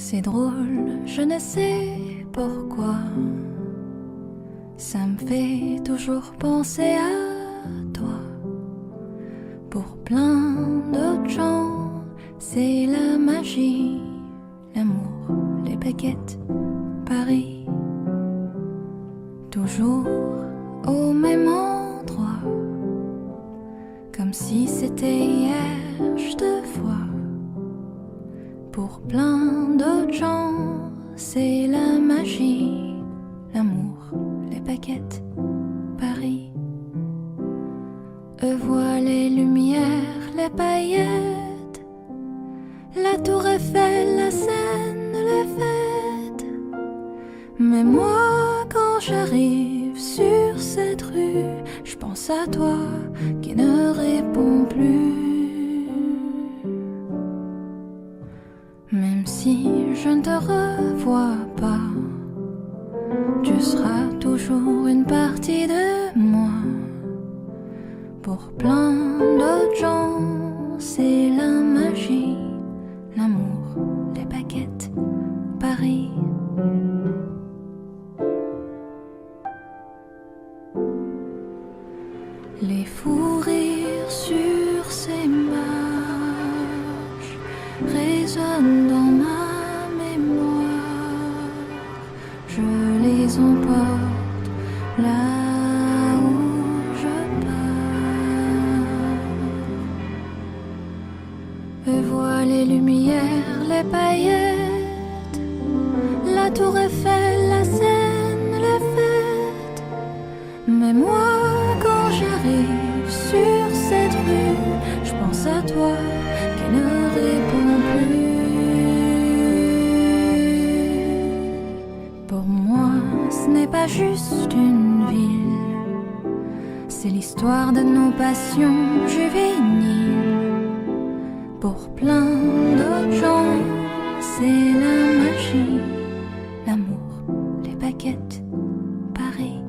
C'est drôle, je ne sais pourquoi. Ça me fait toujours penser à toi. Pour plein d'autres gens, c'est la magie, l'amour, les baguettes, Paris. Toujours au même endroit, comme si c'était hier, je te vois. Pour plein d'autres gens, c'est la magie, l'amour, les baguettes, Paris. Eux voient les lumières, les paillettes, la tour Eiffel, la Seine, les fêtes. Mais moi, quand j'arrive sur cette rue, je pense à toi qui ne réponds plus. Même si je ne te revois pas, tu seras toujours une partie de moi. Pour plein d'autres gens, c'est la magie, l'amour, les baguettes, Paris. Les fous rires sur ces marches résonnent dans ma mémoire. Je les emporte là où je pars. Eux voient les lumières, les paillettes, la tour Eiffel, la Seine, les fêtes. Mais moi, quand j'arrive sur cette rue, je pense à toi qui ne répond plus. Pour moi, ce n'est pas juste une ville, c'est l'histoire de nos passions juvéniles. Pour plein d'autres gens, c'est la magie, l'amour, les baguettes, Paris.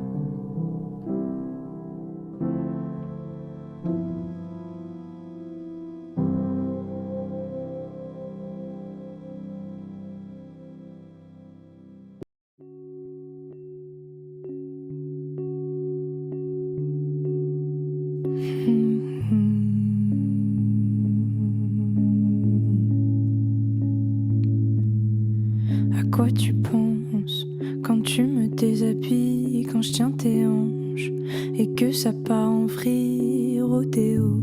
À quoi tu penses quand tu me déshabilles, quand je tiens tes hanches et que ça part en vrille, rodéo,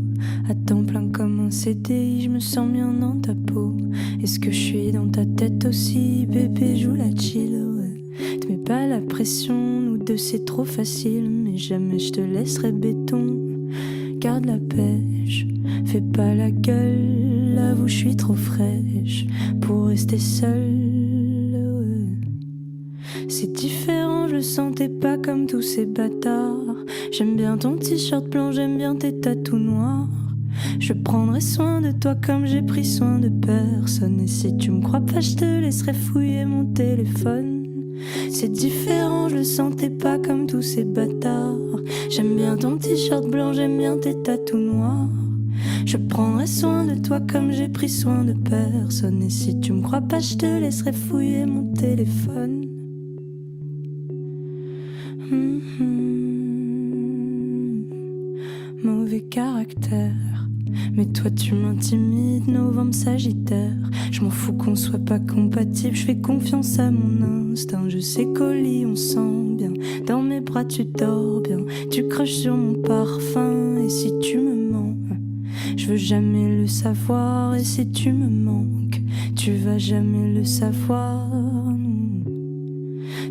à temps plein comme un CDI, je me sens bien dans ta peau. Est-ce que je suis dans ta tête aussi, bébé, joue la chill, ouais. Te mets pas la pression, nous deux c'est trop facile, mais jamais je te laisserai béton. Garde la pêche, fais pas la gueule, avoue je suis trop fraîche pour rester seule. C'est différent, je le sentais pas comme tous ces bâtards. J'aime bien ton t-shirt blanc, j'aime bien tes tatous noirs. Je prendrai soin de toi comme j'ai pris soin de personne. Et si tu me crois pas, je te laisserai fouiller mon téléphone. C'est différent, je le sentais pas comme tous ces bâtards. J'aime bien ton t-shirt blanc, j'aime bien tes tatous noirs. Je prendrai soin de toi comme j'ai pris soin de personne. Et si tu me crois pas, je te laisserai fouiller mon téléphone. Mauvais caractère, mais toi tu m'intimides, novembre sagittaire. Je m'en fous qu'on soit pas compatible, je fais confiance à mon instinct. Je sais qu'au lit on sent bien, dans mes bras tu dors bien. Tu craches sur mon parfum, et si tu me mens, je veux jamais le savoir. Et si tu me manques, tu vas jamais le savoir.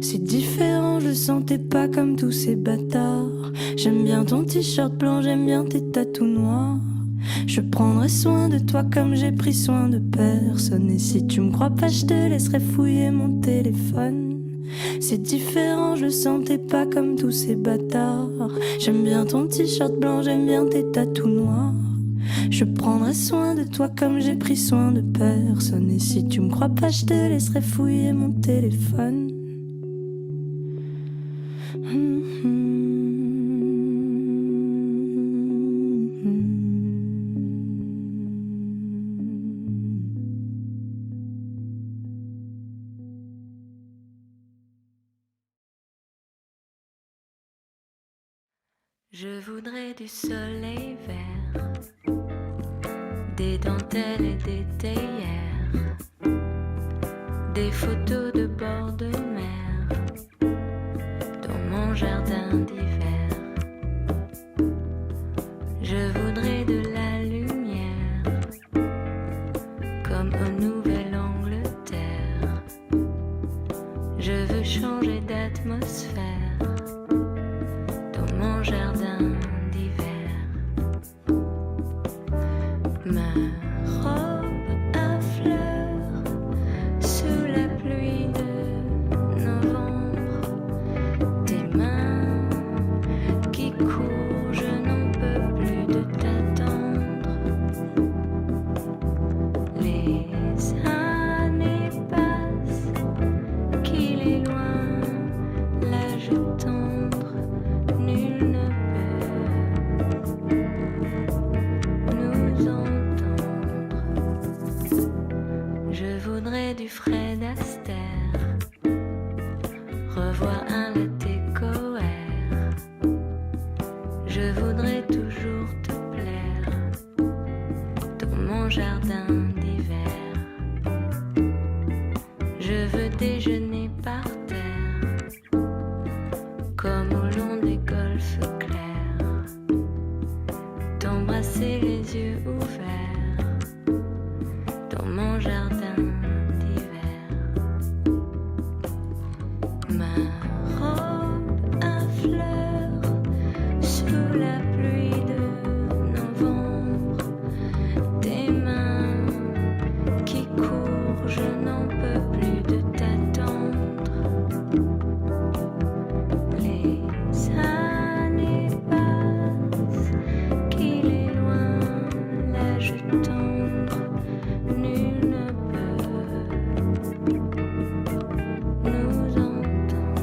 C'est différent, je le sentais pas comme tous ces bâtards. J'aime bien ton t-shirt blanc, j'aime bien tes tatous noirs. Je prendrai soin de toi comme j'ai pris soin de personne. Et si tu me crois pas, je te laisserai fouiller mon téléphone. C'est différent, je le sentais pas comme tous ces bâtards. J'aime bien ton t-shirt blanc, j'aime bien tes tatous noirs. Je prendrai soin de toi comme j'ai pris soin de personne. Et si tu me crois pas, je te laisserai fouiller mon téléphone. Je voudrais du soleil vert, des dentelles et des théières, des photos de bord de mer dans mon jardin d'hiver. Je voudrais de la lumière comme au Nouvelle-Angleterre. Je veux changer d'atmosphère dans mon jardin d'hiver. Ma robe à fleurs sous la pluie de novembre. Tes mains qui courent, je n'en peux plus de t'attendre. Les années passent, qu'il est loin l'âge tendre. Nul ne peut nous entendre. Je voudrais du Fred Astaire, revoir un latte coère. Je voudrais toujours te plaire dans mon jardin d'hiver. Je veux déjeuner par terre comme au long des golfes clairs, t'embrasser les yeux ouverts dans mon jardin d'hiver. Ma robe à fleurs sous la pluie de novembre. Tes mains qui courent, je n'en peux plus de t'attendre. Les années passent, qu'il est loin l'âge tendre. Nul ne peut nous entendre.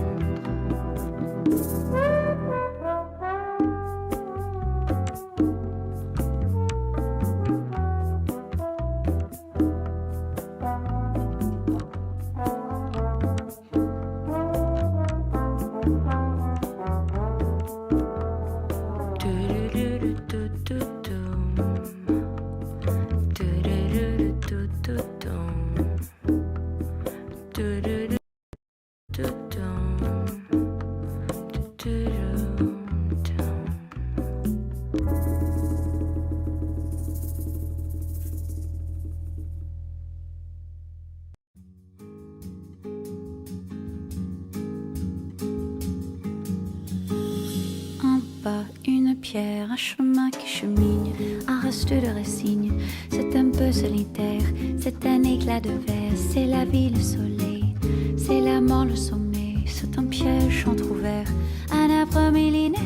Un pas, une pierre, un chemin qui chemine, un reste de racines. C'est un peu solitaire, c'est un éclat de verre, c'est la vie, le soleil, c'est la mort, le sommeil. C'est un piège entrouvert, un arbre millénaire,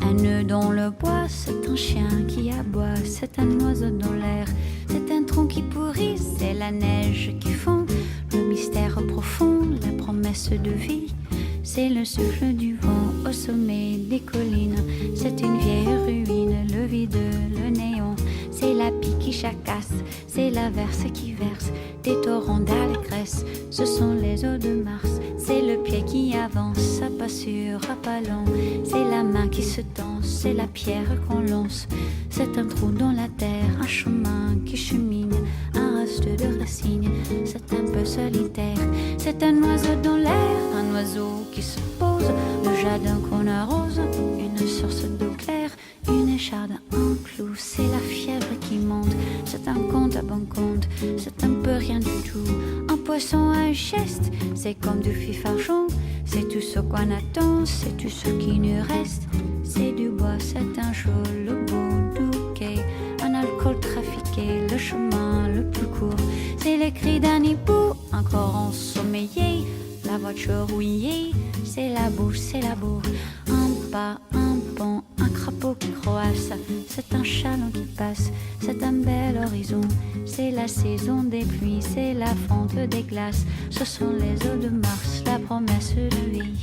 un nœud dans le bois. C'est un chien qui aboie, c'est un oiseau dans l'air, c'est un tronc qui pourrit, c'est la neige qui fond. Le mystère profond, la promesse de vie, c'est le souffle du vent au sommet des collines. C'est une vieille ruine, le vide, le néant. C'est la pie qui jacasse, c'est l'averse qui verse des torrents d'allégresse. Ce sont les eaux de Mars, c'est le pied qui avance à pas sûr, à pas lent. C'est la main qui se tend, c'est la pierre qu'on lance. C'est un trou dans la terre, un chemin qui chemine, un reste de racines. C'est un peu solitaire, c'est un oiseau dans l'air, un oiseau qui se pose, le jardin qu'on arrose, une source d'eau claire, une écharde, un clou. C'est la fièvre qui monte, c'est un compte à bon compte, c'est un peu rien du tout. Un poisson, un geste, c'est comme du fifarchon. C'est tout ce qu'on attend, c'est tout ce qui nous reste. C'est du bois, c'est un jour, le beau bouquet, un alcool trafiqué, le chemin le plus court. C'est les cris d'un hibou, encore ensommeillé, la voiture rouillée. C'est la bouche, c'est la bourre, un pas, un pont, un crapaud qui croasse. C'est un chaland qui passe, c'est un bel horizon. C'est la saison des pluies, c'est la fonte des glaces. Ce sont les eaux de Mars, la promesse de vie.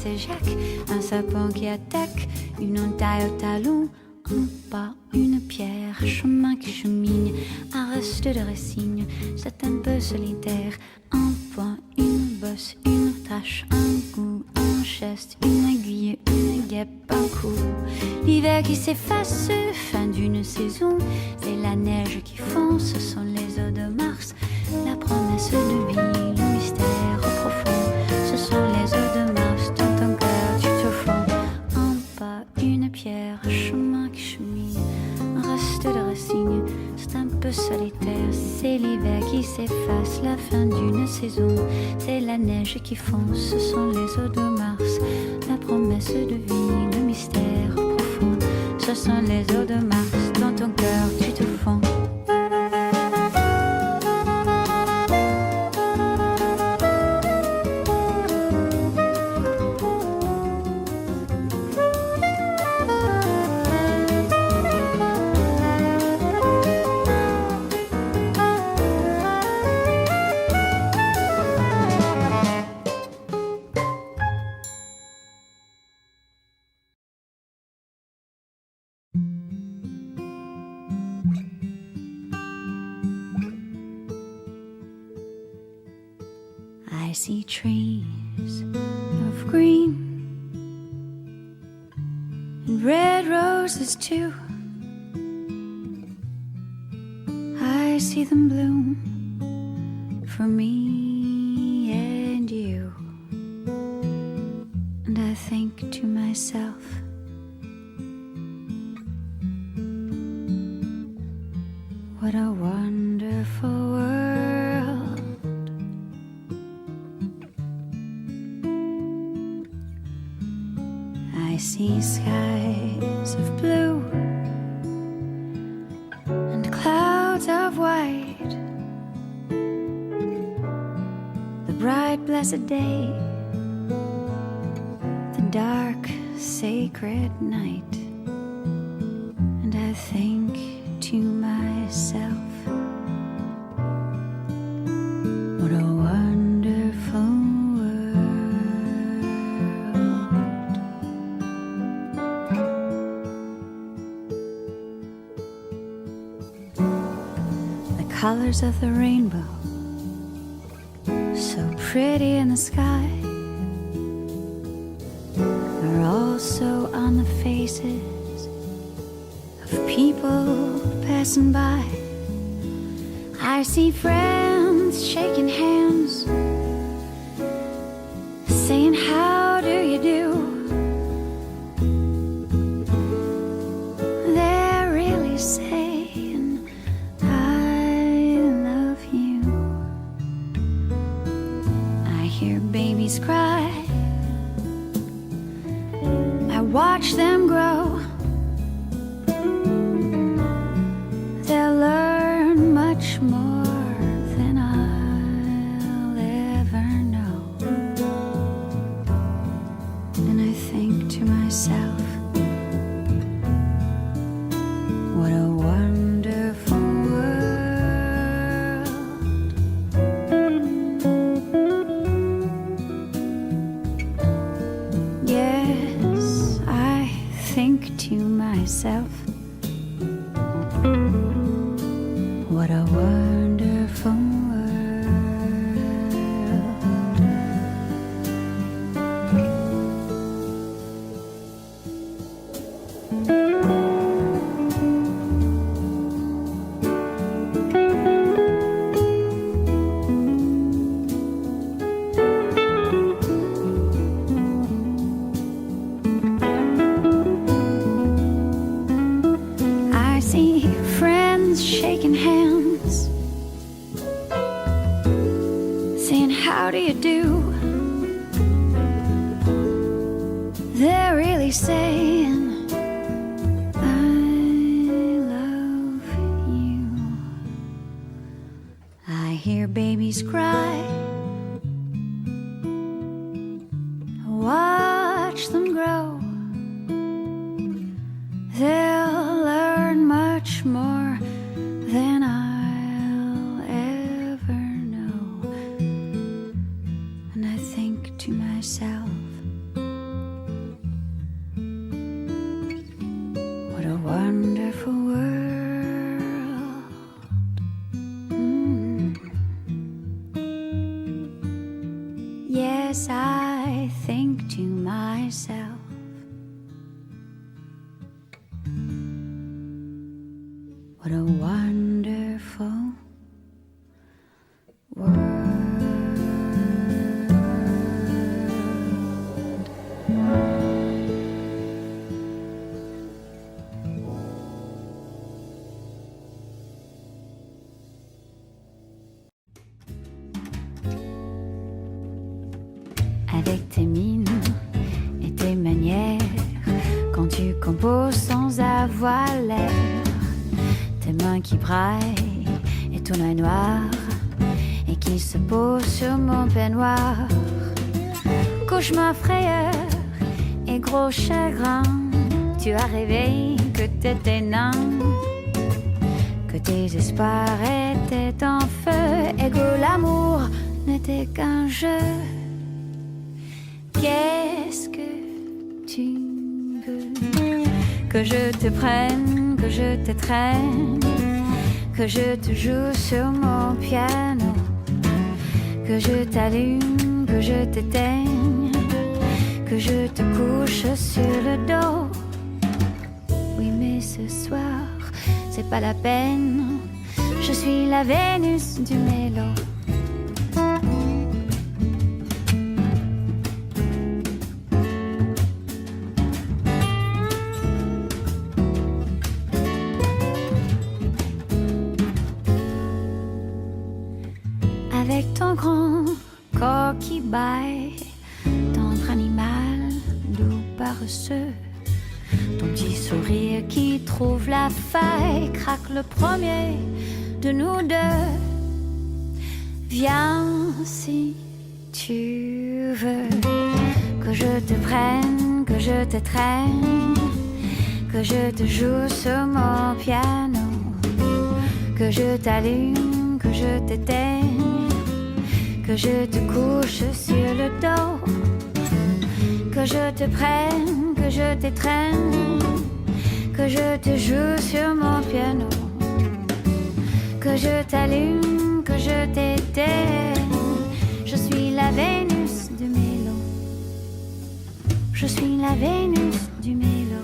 c'est Jacques, un sapin qui attaque, une entaille au talon, un pas, une pierre, chemin qui chemine, un reste de racine, c'est un peu solitaire, un point, une bosse, une tache, un goût, un geste, une aiguille, une guêpe, un coup. L'hiver qui s'efface, fin d'une saison, c'est la neige qui fond, ce sont les eaux de Mars, la promesse de vie, le mystère profond, ce sont les eaux de Mars, dans ton cœur tu te fonds. Un pas, une pierre, chemin qui chemine, un reste de racine, c'est un peu solitaire, c'est l'hiver qui s'efface, la fin d'une saison, c'est la neige qui fond, ce sont les eaux de Mars, la promesse de vie, le mystère profond, ce sont les eaux de Mars, dans ton cœur tu te fonds. I see trees of green and red roses too. I see them bloom for me and you. And I think to myself, what a wonderful world. I see skies of blue and clouds of white, the bright blessed day, the dark sacred night. And I think to myself, what a wonderful colors of the rainbow, so pretty in the sky, are also on the faces of people passing by. I see friends shaking hands, saying, how do you do? They're really saying, babies cry, I watch them grow. They'll learn much more than I'll ever know. And I think to myself, what a wonderful to myself, what a wonderful shaking hands, saying, how do you do? They're really saying, I love you. I hear babies cry, I watch them grow. They'll learn much more than I'll ever know. And I think to myself, wonderful world. Yes, I think to myself, what a wonderful world. Avec tes mines et tes manières, quand tu composes sans avoir l'air, tes mains qui braillent et ton œil noir, et qui se pose sur mon peignoir. Cauchemar, frayeur et gros chagrin, tu as rêvé que t'étais nain, que tes espoirs étaient en feu, et que l'amour n'était qu'un jeu. Qu'est-ce que tu veux? Que je te prenne, que je te traîne, que je te joue sur mon piano, que je t'allume, que je t'éteigne, que je te couche sur le dos. Oui, mais ce soir, c'est pas la peine, je suis la Vénus du mélo. Avec ton grand corps qui baille, tendre animal, doux paresseux, ton petit sourire qui trouve la faille, craque le premier de nous deux. Viens si tu veux, que je te prenne, que je te traîne, que je te joue sur mon piano, que je t'allume, que je t'éteigne, que je te couche sur le dos, que je te prenne, que je t'étreigne, que je te joue sur mon piano, que je t'allume, que je t'éteigne. Je suis la Vénus du mélo. Je suis la Vénus du mélo.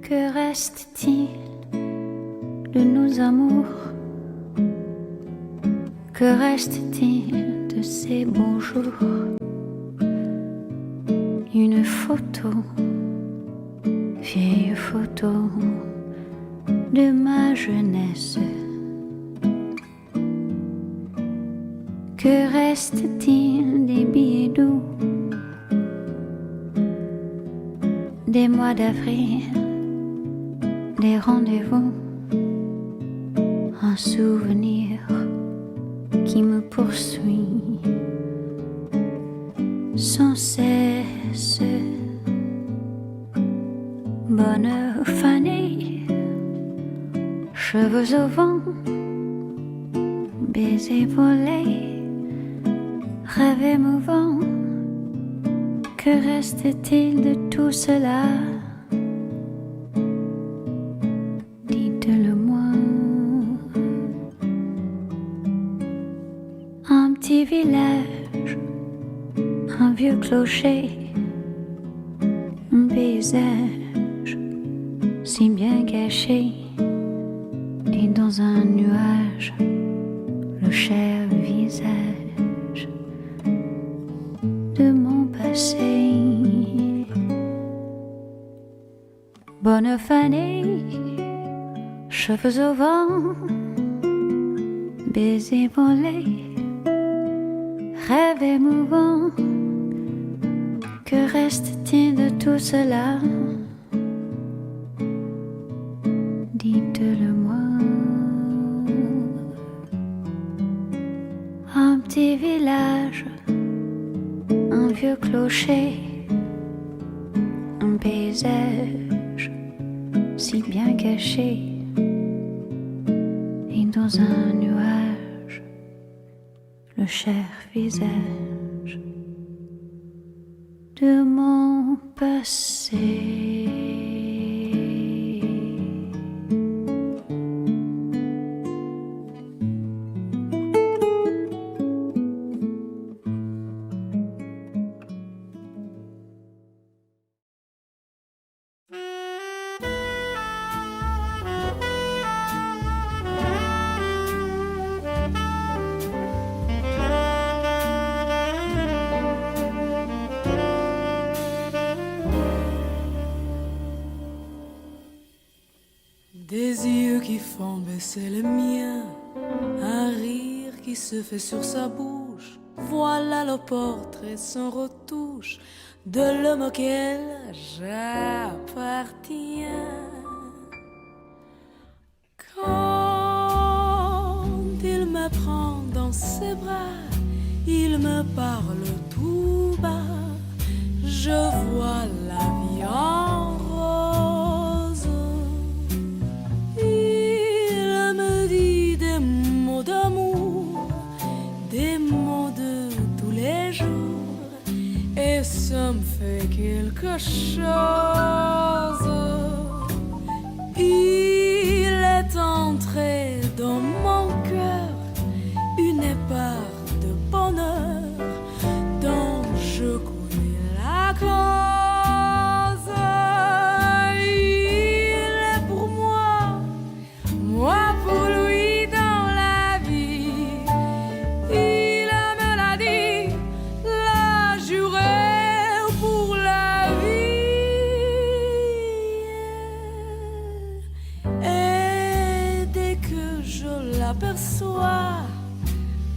Que reste-t-il de nos amours? Que reste-t-il de ces beaux jours? Une photo, vieille photo de ma jeunesse. Que reste-t-il des billets doux, des mois d'avril, des rendez-vous, un souvenir qui me poursuit sans cesse. Bonheur fané, cheveux au vent, baisers volés, rêve émouvant. Que reste-t-il de tout cela? Dites-le-moi. petit village, un vieux clocher, un paysage si bien caché, et dans un nuage, le cher visage de mon passé. Bonne fanée, cheveux au vent, baisers volés, rêve émouvant. Que reste-t-il de tout cela? Dites-le-moi. Un petit village, un vieux clocher, un paysage si bien caché, et dans un nuage, le cher visage de mon passé. Des yeux qui font baisser le mien, un rire qui se fait sur sa bouche. Voilà le portrait sans retouche de l'homme auquel j'appartiens. Quand il me prend dans ses bras, il me parle tout bas, je vois la vie en rose. Il me dit des mots d'amour, des mots de tous les jours, et ça me fait quelque chose. Il est entré dans mon cœur une part de bonheur dont je connais la cause. Il est pour moi, moi pour lui dans la vie. Il me l'a dit, l'a juré pour la vie. Et dès que je l'aperçois,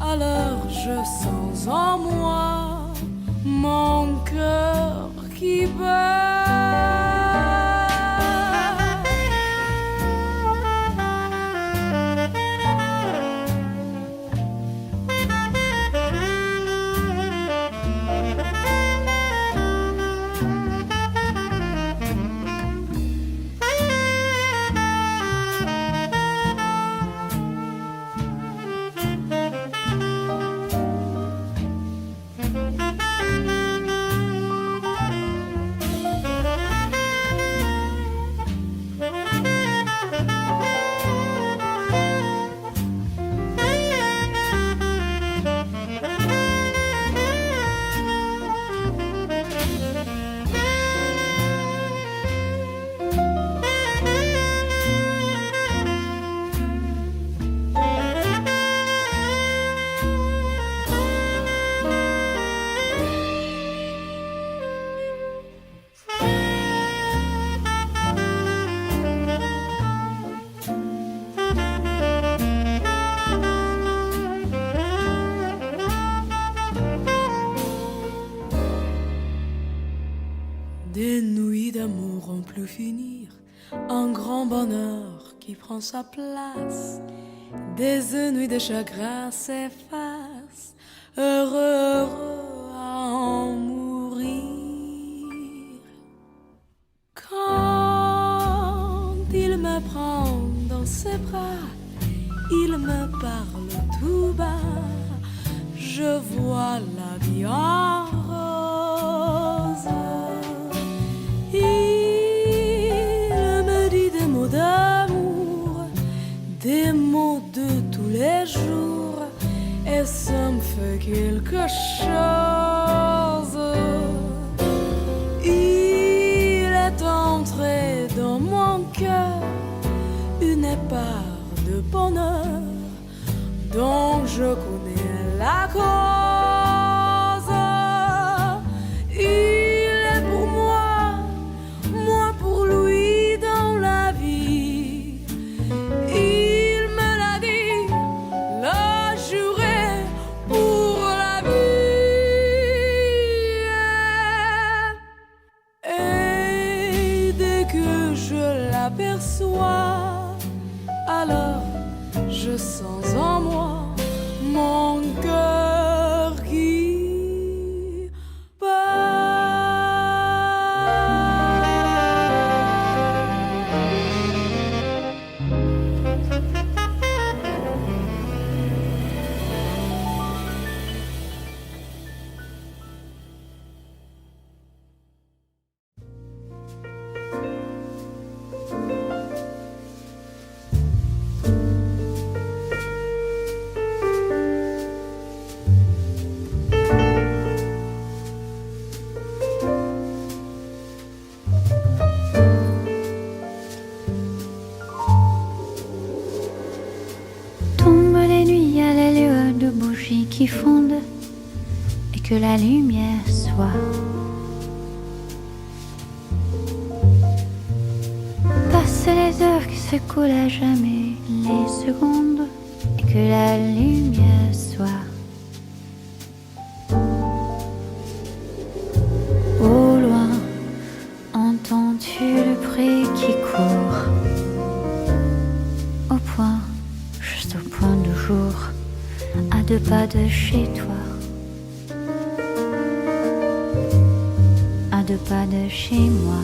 alors je sens en moi mon cœur qui bat. Des nuits d'amour ont pu finir, un grand bonheur qui prend sa place. Des nuits de chagrin s'effacent, heureux, heureux à en mourir. Quand il me prend dans ses bras, il me parle tout bas, je vois la vie en rose. Il me dit des mots d'amour, des mots de tous les jours, et ça me fait quelque chose. Il est entré dans mon cœur une part de bonheur dont je connais la cause. Il est pour moi, moi pour lui dans la vie. Il me l'a dit, l'a juré pour la vie. Et dès que je l'aperçois, alors je sens en moi mon cœur qui bat. Qui fondent et que la lumière soit. Passent les heures qui s'écoulent à jamais, les secondes, et que la lumière soit. Au loin, entends-tu le pré qui court? Au point, juste au point du jour, à 2 pas de chez toi, à 2 pas de chez moi.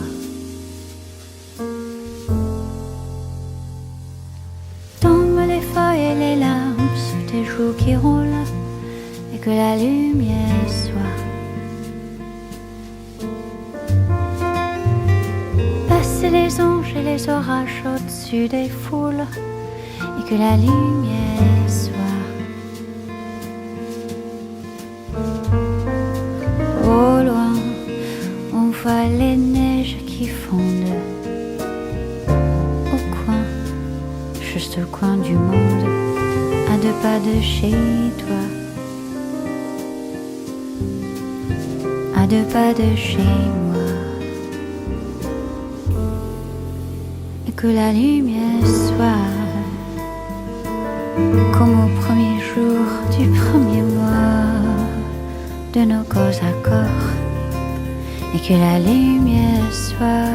Tombent les feuilles et les larmes sur tes joues qui roulent, et que la lumière soit. Passent les anges et les orages au-dessus des foules, et que la lumière soit. Au loin, on voit les neiges qui fondent. Au coin, juste au coin du monde, à 2 pas de chez toi, à 2 pas de chez moi. Et que la lumière soit comme au premier jour du premier mois de nos corps à corps, et que la lumière soit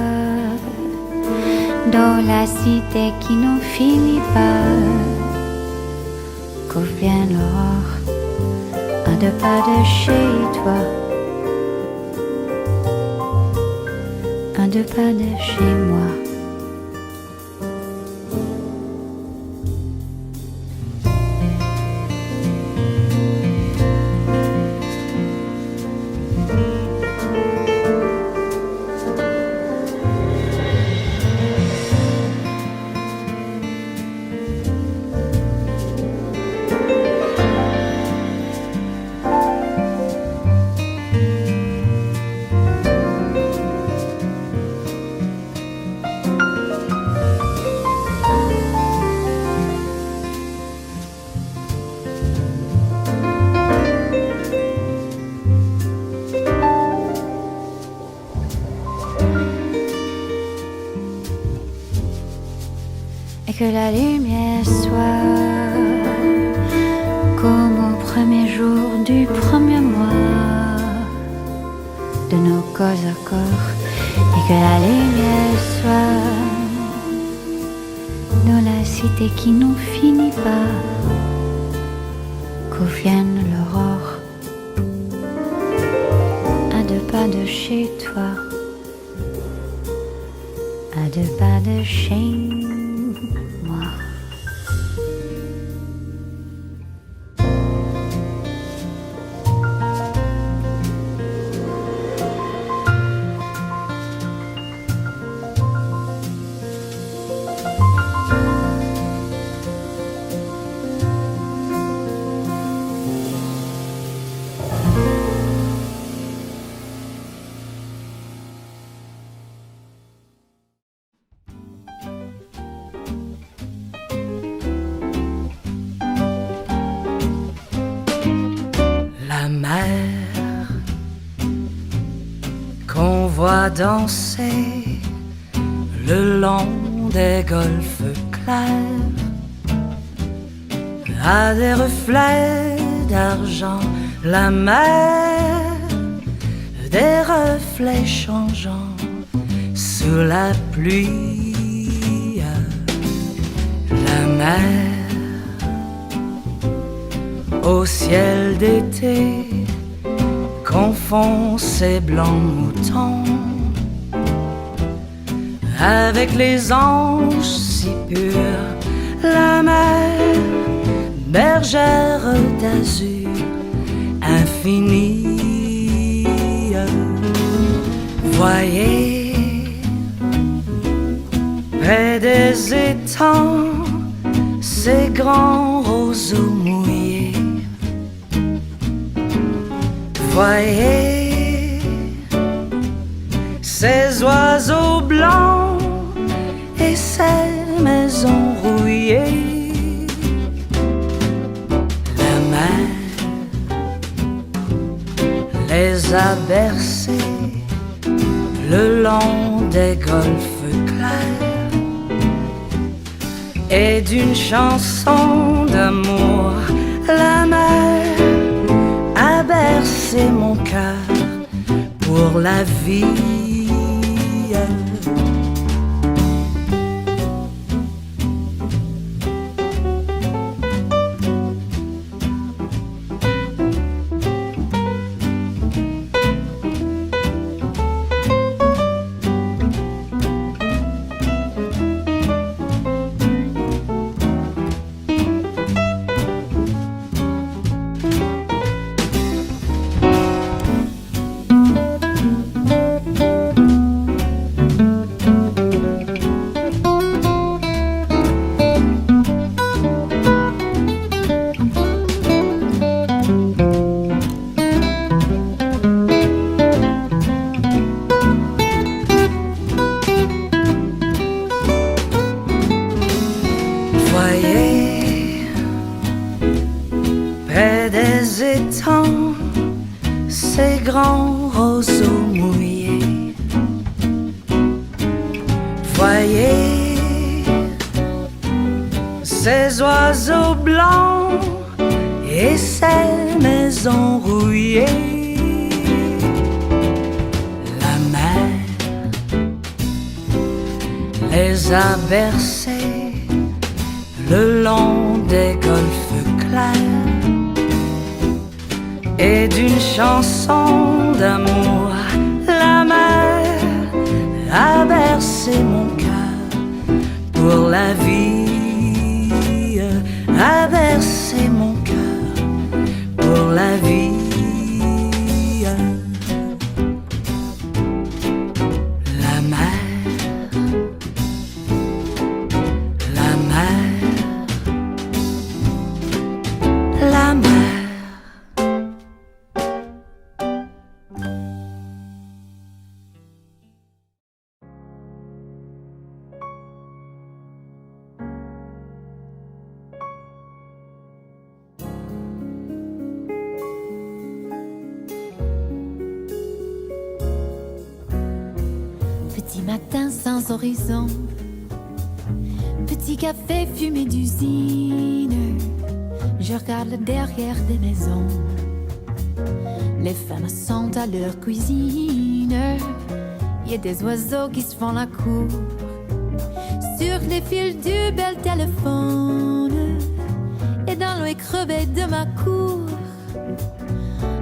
dans la cité qui n'en finit pas, qu'au vienne l'aurore à 2 pas de chez toi, à 2 pas de chez moi. Que la lumière soit comme au premier jour du premier mois de nos corps à corps, et que la lumière soit dans la cité qui n'en finit pas, qu'au vienne l'aurore à 2 pas de chez toi, à 2 pas de chez moi. vois danser le long des golfes clairs à des reflets d'argent, la mer, des reflets changeants sous la pluie. La mer au ciel d'été confond ses blancs moutons avec les anges si purs. La mer, bergère d'azur infinie. Voyez, près des étangs, ces grands roseaux mouillés. Voyez, ces oiseaux blancs et ces maisons rouillées. La mer les a bercés le long des golfes clairs et d'une chanson d'amour. La mer a bercé mon cœur pour la vie. Voyez, près des étangs, ces grands roseaux mouillés. Voyez, ces oiseaux blancs et ces maisons rouillées. La mer les a bercés le long des golfes clairs et d'une chanson d'amour. La mer a bercé mon cœur pour la vie, a bercé mon cœur pour la vie. La mer, la mer, la mer. Petit matin sans horizon, petit café fumé d'usine. Je regarde le derrière des maisons, les femmes sont à leur cuisine. Y a des oiseaux qui se font la cour sur les fils du bel téléphone. Et dans l'eau crevée de ma cour,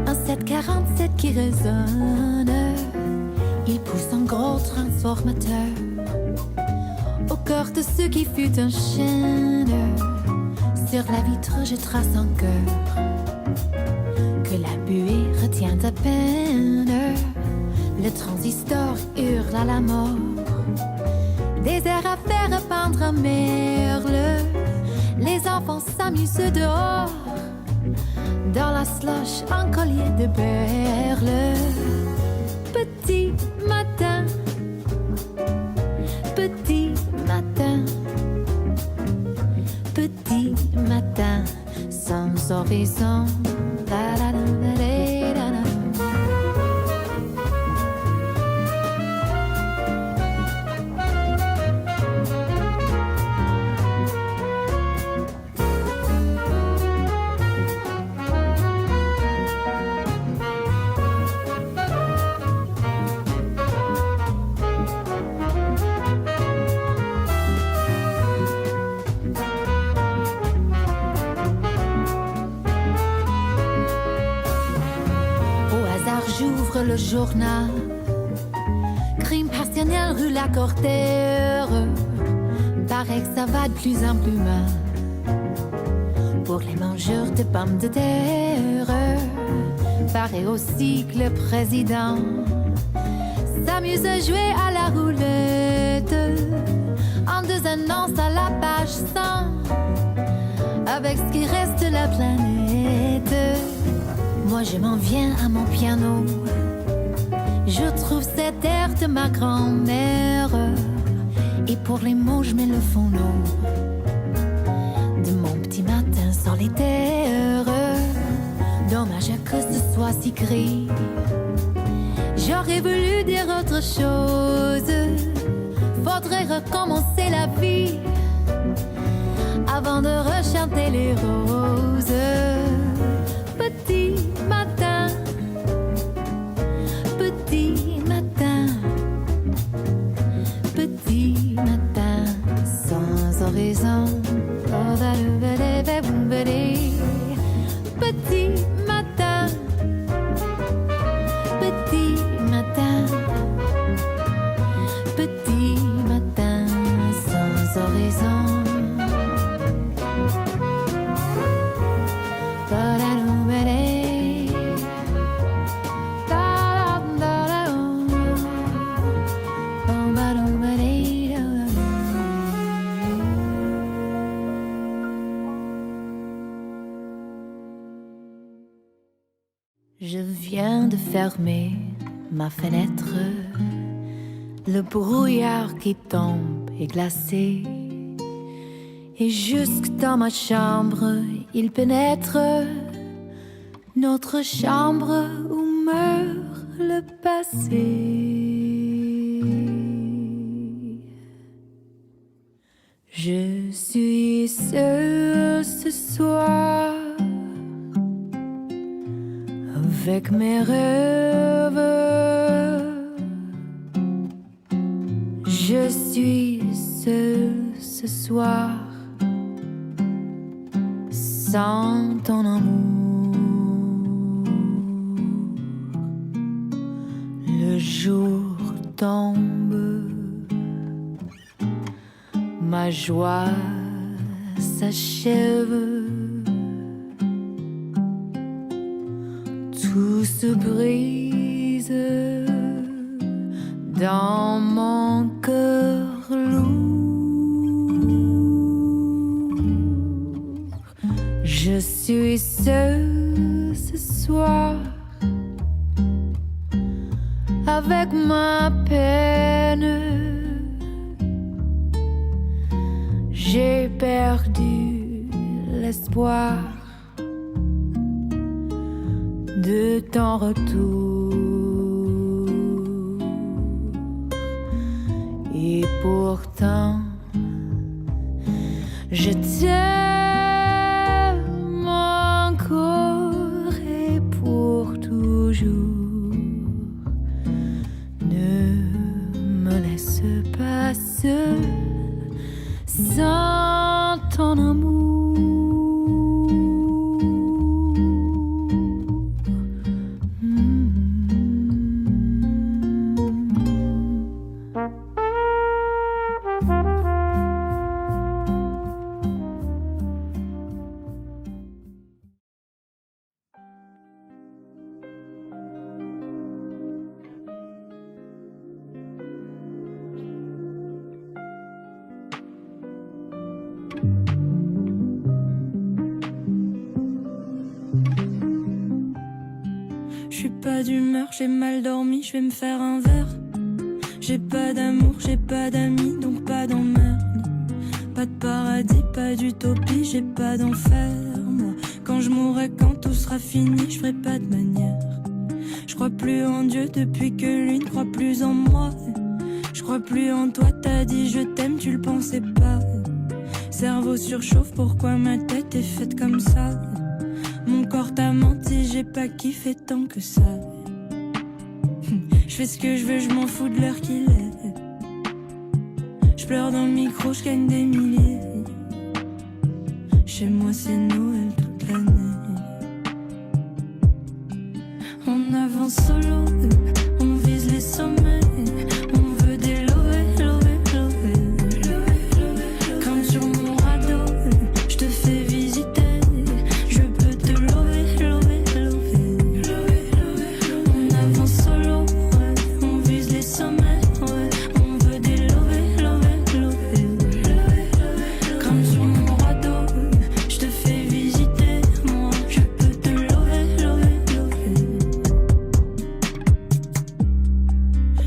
un 747 qui résonne. Il pousse un gros transformateur au cœur de ce qui fut un chêne. Sur la vitre je trace un cœur que la buée retient à peine. Le transistor hurle à la mort, des airs à faire peindre à merle. Les enfants s'amusent dehors, dans la slush un collier de perles. Petit matin, petit matin, petit matin, sans horizon. Da, da, da, da, da, da. J'ouvre le journal. Crime passionnel rue la Cortaire. Paraît que ça va de plus en plus mal pour les mangeurs de pommes de terre. Paraît aussi que le président s'amuse à jouer à la roulette en deux annonces à la page 100 avec ce qui reste de la planète. Moi je m'en viens à mon piano. Je trouve cet air de ma grand-mère. Et pour les mots je mets le phono de mon petit matin solitaire. Dommage que ce soit si gris. J'aurais voulu dire autre chose. Faudrait recommencer la vie avant de rechanter les roses. Petit matin, petit matin, petit matin, sans horizon. Petit matin, petit matin, petit matin, sans horizon. Je viens de fermer ma fenêtre. Le brouillard qui tombe est glacé. Et jusque dans ma chambre, il pénètre. Notre chambre où meurt le passé. Je suis seule ce soir avec mes rêves. Je suis seule ce soir sans ton amour. Le jour tombe, ma joie s'achève. Tout se brise dans mon cœur lourd. Je suis seule ce soir avec ma peine. J'ai perdu l'espoir de ton retour. Et pourtant je t'aime encore et pour toujours. Ne me laisse pas seule sans ton amour. J'suis pas d'humeur, j'ai mal dormi, j'vais me faire un verre. J'ai pas d'amour, j'ai pas d'amis, donc pas d'emmerde. Pas de paradis, pas d'utopie, j'ai pas d'enfer. Moi, quand je mourrai, quand tout sera fini, j'ferai pas de manière. J'crois plus en Dieu depuis que lui ne croit plus en moi. J'crois plus en toi, t'as dit je t'aime, tu le pensais pas. Cerveau surchauffe, pourquoi ma tête est faite comme ça? Mon corps t'a menti, j'ai pas kiffé tant que ça. Je fais ce que je veux, je m'en fous de l'heure qu'il est. Je pleure dans le micro, je gagne des milliers. Chez moi c'est Noël toute l'année. En avant avance solo, on vise les sommets. On veut des lovés, lovés, lovés. Comme sur mon radeau, je te fais visiter. Je peux te lover, lover, lover. On avance solo, ouais, on vise les sommets. Ouais, on veut des lovés, lovés, lovés. Comme sur mon radeau, je te fais visiter. Moi, je peux te lover, lover, lover.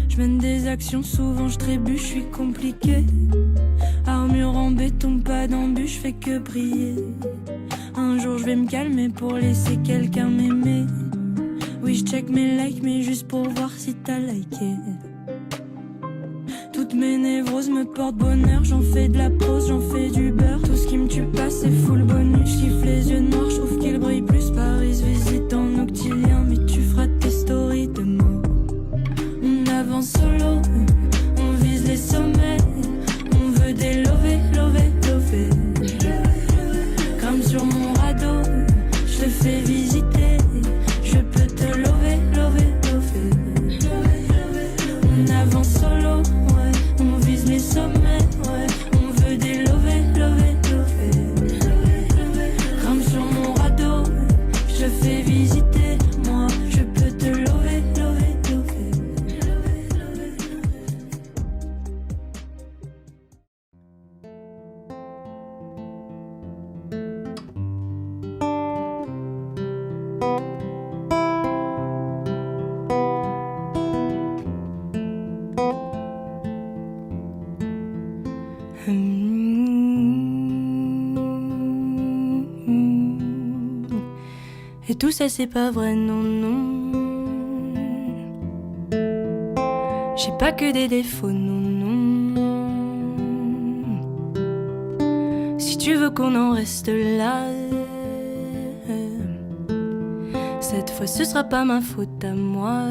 Je mène des actions, souvent je trébuche, je suis compliqué. Armure en béton, pas d'embûche, je fais que prier. Un jour je vais me calmer pour laisser quelqu'un m'aimer. Oui, je check mes likes, mais juste pour voir si t'as liké. Toutes mes névroses me portent bonheur, j'en fais de la prose, j'en fais du beurre. Tout ce qui me tue pas, c'est full bonus. J'kiffe les yeux noirs, j'trouve qu'ils brillent plus. Paris visite en octilien, mais tu feras tes stories demain. On avance solo, on vise les sommets. On veut des lovés, lovés, lovés. Comme sur mon radeau, je te fais visiter. Je peux te lover, lover, lover. On avance solo, ouais, on vise les sommets, ouais. On veut des lovés, lovés, lovés. Comme sur mon radeau, je te fais visiter. Moi, je peux te lover, lover, lover. Et tout ça c'est pas vrai, non, non. J'ai pas que des défauts, non, non. Si tu veux qu'on en reste là, cette fois ce sera pas ma faute à moi.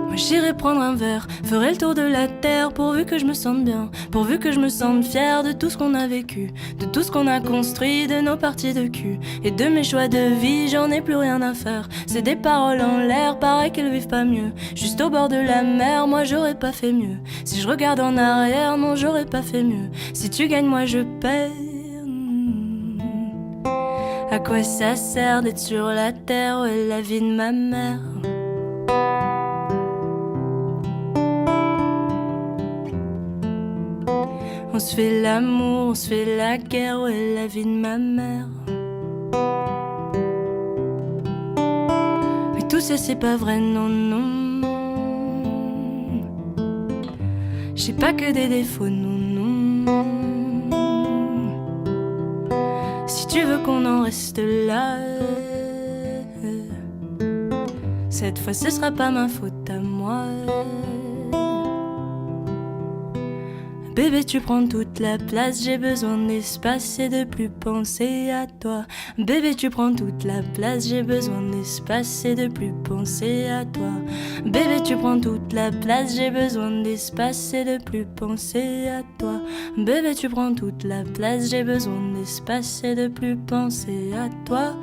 Moi j'irai prendre un verre, ferai le tour de la terre, pourvu que je me sente bien, pourvu que je me sente fière de tout ce qu'on a vécu, de tout ce qu'on a construit, de nos parties de cul et de mes choix de vie. J'en ai plus rien à faire, c'est des paroles en l'air, pareil qu'elles vivent pas mieux. Juste au bord de la mer, moi j'aurais pas fait mieux. Si je regarde en arrière, non j'aurais pas fait mieux. Si tu gagnes, moi je perds. À quoi ça sert d'être sur la terre, ouais, la vie de ma mère. On se fait l'amour, on se fait la guerre, ouais, la vie de ma mère. Mais tout ça c'est pas vrai, non, non. J'ai pas que des défauts, non, non. Si tu veux qu'on en reste là, cette fois ce sera pas ma faute à moi. Bébé, tu prends toute la place, j'ai besoin d'espace et de plus penser à toi. Bébé, tu prends toute la place, j'ai besoin d'espace et de plus penser à toi. Bébé, tu prends toute la place, j'ai besoin d'espace et de plus penser à toi. Bébé, tu prends toute la place, j'ai besoin d'espace et de plus penser à toi.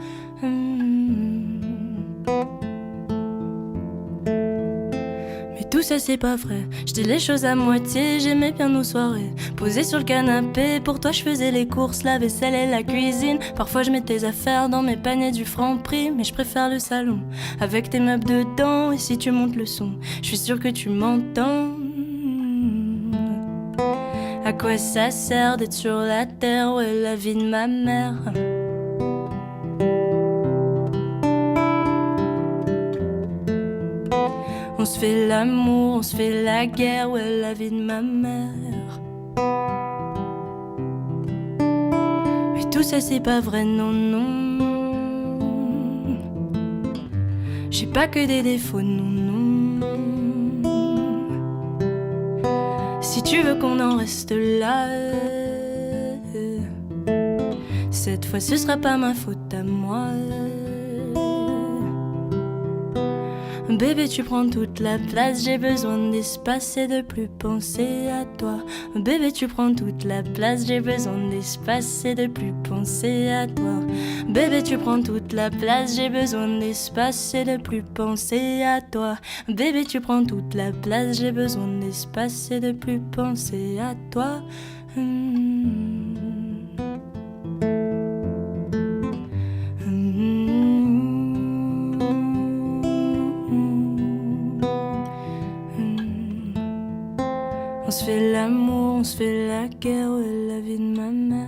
Tout ça c'est pas vrai, je dis les choses à moitié, j'aimais bien nos soirées. Posée sur le canapé, pour toi je faisais les courses, la vaisselle et la cuisine. Parfois je mets tes affaires dans mes paniers du Franprix, mais je préfère le salon, avec tes meubles dedans. Et si tu montes le son, je suis sûre que tu m'entends. À quoi ça sert d'être sur la terre, ouais, la vie de ma mère. On se fait l'amour, on se fait la guerre, ouais, la vie de ma mère. Mais tout ça c'est pas vrai, non, non. J'ai pas que des défauts, non, non. Si tu veux qu'on en reste là, cette fois ce sera pas ma faute à moi. Bébé, tu prends toute la place, j'ai besoin d'espace et de plus penser à toi. Bébé, tu prends toute la place, j'ai besoin d'espace et de plus penser à toi. Bébé, tu prends toute la place, j'ai besoin d'espace et de plus penser à toi. Bébé, tu prends toute la place, j'ai besoin d'espace et de plus penser à toi. On se fait l'amour, on se fait la guerre, ouais, la vie de ma mère.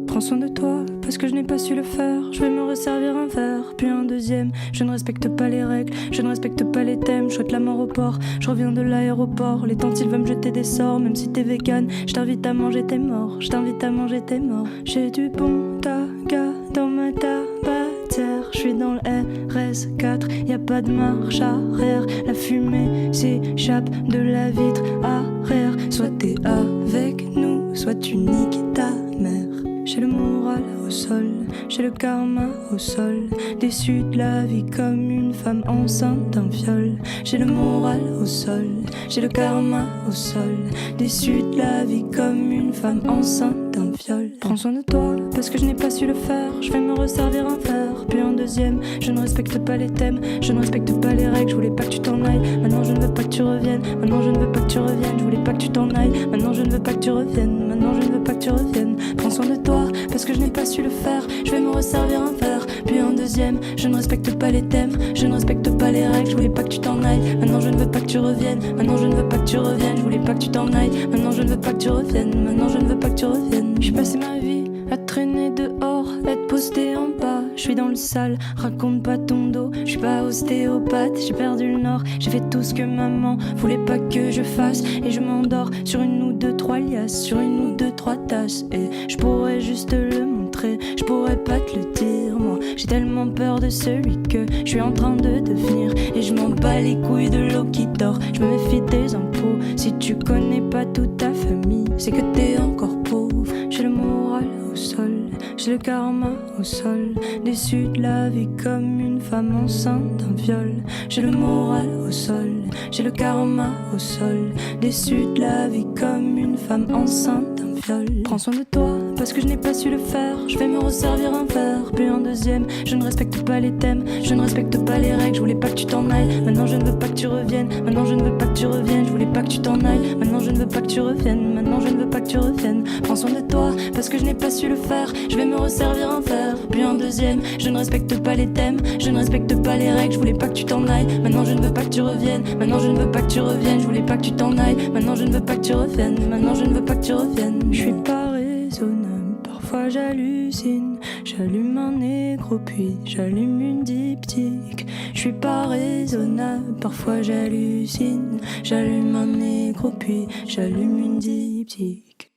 Prends soin de toi, parce que je n'ai pas su le faire. Je vais me resservir un verre, puis un deuxième. Je ne respecte pas les règles, je ne respecte pas les thèmes. Je souhaite la mort au port, je reviens de l'aéroport. Les tantes, ils veulent me jeter des sorts, même si t'es vegan. Je t'invite à manger tes morts, je t'invite à manger tes morts. J'ai du bon taga dans ma tabatière. Je suis dans le RS4, y a pas de marche arrière. La fumée s'échappe de la vitre arrière. Soit t'es avec nous, soit tu niques ta mère. J'ai le moral au sol, j'ai le karma au sol. Déçu de la vie comme une femme enceinte d'un viol. J'ai le moral au sol, j'ai le karma au sol. Déçu de la vie comme une femme enceinte d'un viol. Prends soin de toi, parce que je n'ai pas su le faire. Je vais me resservir un verre, puis un deuxième. Je ne respecte pas les thèmes, je ne respecte pas les règles. Je voulais pas que tu t'en ailles, maintenant je ne veux pas que tu reviennes. Maintenant je ne veux pas que tu reviennes, je voulais pas que tu t'en ailles. Maintenant je ne veux pas que tu reviennes, maintenant je ne veux pas que tu reviennes. Prends soin de toi, parce que je n'ai pas su le faire. Je vais me resservir un verre, puis un deuxième. Je ne respecte pas les thèmes, je ne respecte pas les règles. Je voulais pas que tu t'en ailles, maintenant je ne veux pas que tu reviennes. Maintenant je ne veux pas que tu reviennes, je voulais pas que tu t'en ailles. Maintenant je ne veux pas que tu reviennes, maintenant je ne veux pas que tu reviennes. J'ai passé ma vie à traîner dehors, être posté en bas. Je suis dans le sale, raconte pas ton dos. Je suis pas ostéopathe, j'ai perdu le nord. J'ai fait tout ce que maman voulait pas que je fasse. Et je m'endors sur une ou deux, trois liasses, sur une ou deux, trois tasses. Et je pourrais juste te le montrer, je pourrais pas te le dire. Moi, j'ai tellement peur de celui que je suis en train de devenir. Et je m'en bats les couilles de l'eau qui dort. Je me méfie des impôts. Si tu connais pas toute ta famille, c'est que t'es encore pauvre. J'ai le moral au sol, j'ai le karma au sol. Déçu de la vie comme une femme enceinte d'un viol. J'ai le moral au sol, j'ai le karma au sol. Déçu de la vie comme une femme enceinte d'un viol. Prends soin de toi, parce que je n'ai pas su le faire. Je vais me resservir un verre, puis un deuxième. Je ne respecte pas les thèmes, je ne respecte pas les règles. Je voulais pas que tu t'en ailles, maintenant je ne veux pas que tu reviennes. Maintenant je ne veux pas que tu reviennes, je voulais pas que tu t'en ailles. Maintenant je ne veux pas que tu reviennes, maintenant je ne veux pas que tu reviennes. Prends soin de toi, parce que je n'ai pas su le faire. Je vais me resservir un verre, puis un deuxième. Je ne respecte pas les thèmes, je ne respecte pas les règles. Je voulais pas que tu t'en ailles, maintenant je ne veux pas que tu reviennes. Maintenant je ne veux pas que tu reviennes, je voulais pas que tu t'en ailles. Maintenant je ne veux pas que tu reviennes, maintenant je ne veux pas que tu reviennes. Je suis pas raisonnable, parfois j'hallucine. J'allume un négro puis j'allume une diptyque. Je suis pas raisonnable, parfois j'hallucine. J'allume un négro puis j'allume une diptyque.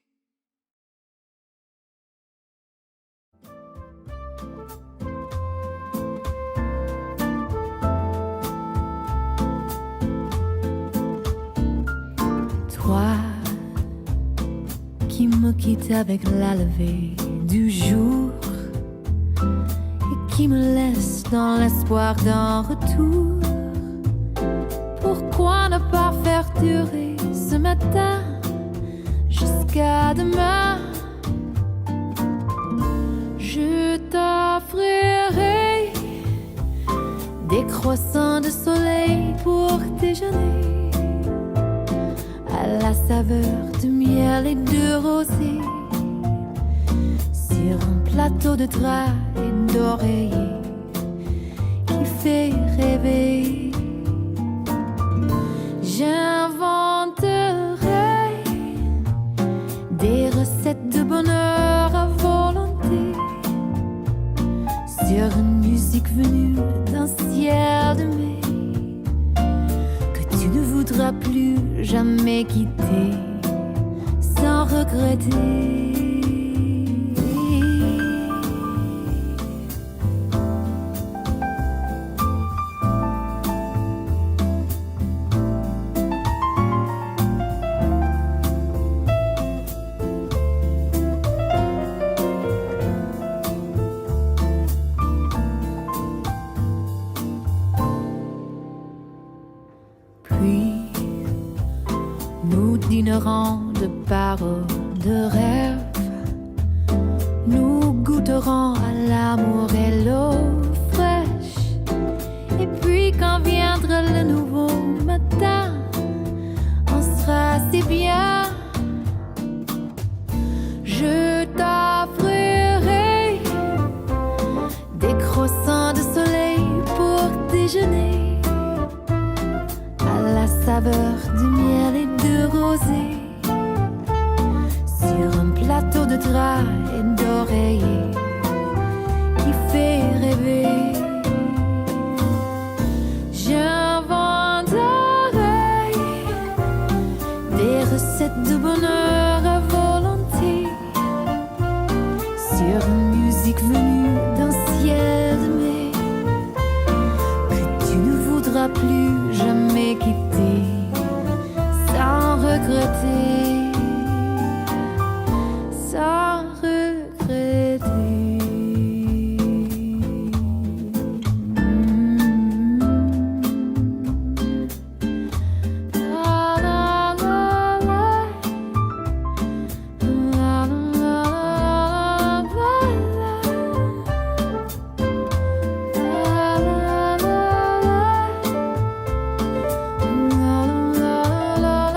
Toi qui me quitte avec la levée du jour et qui me laisse dans l'espoir d'un retour. Pourquoi ne pas faire durer ce matin jusqu'à demain? Je t'offrirai des croissants de soleil pour déjeuner, à la saveur de miel et de rosée, sur un plateau de drap et d'oreiller qui fait rêver. J'inventerai des recettes de bonheur à volonté, sur une musique venue d'un ciel de mai que tu ne voudras plus jamais quitter sans regretter. de paroles de rêve. Nous goûterons à l'amour et l'eau fraîche. Et puis quand viendra le nouveau matin, on sera si bien. Je t'offrirai des croissants de soleil pour déjeuner, à la saveur du miel et de rosée, sur un plateau de drap et d'oreiller qui fait rêver. J'inventerai des recettes de bonheur à volonté, sur une musique venue d'un ciel de mai, que tu ne voudras plus jamais quitter sans regretter. Sans regretter. La la la la. La la la la la. La la la la. La la la la.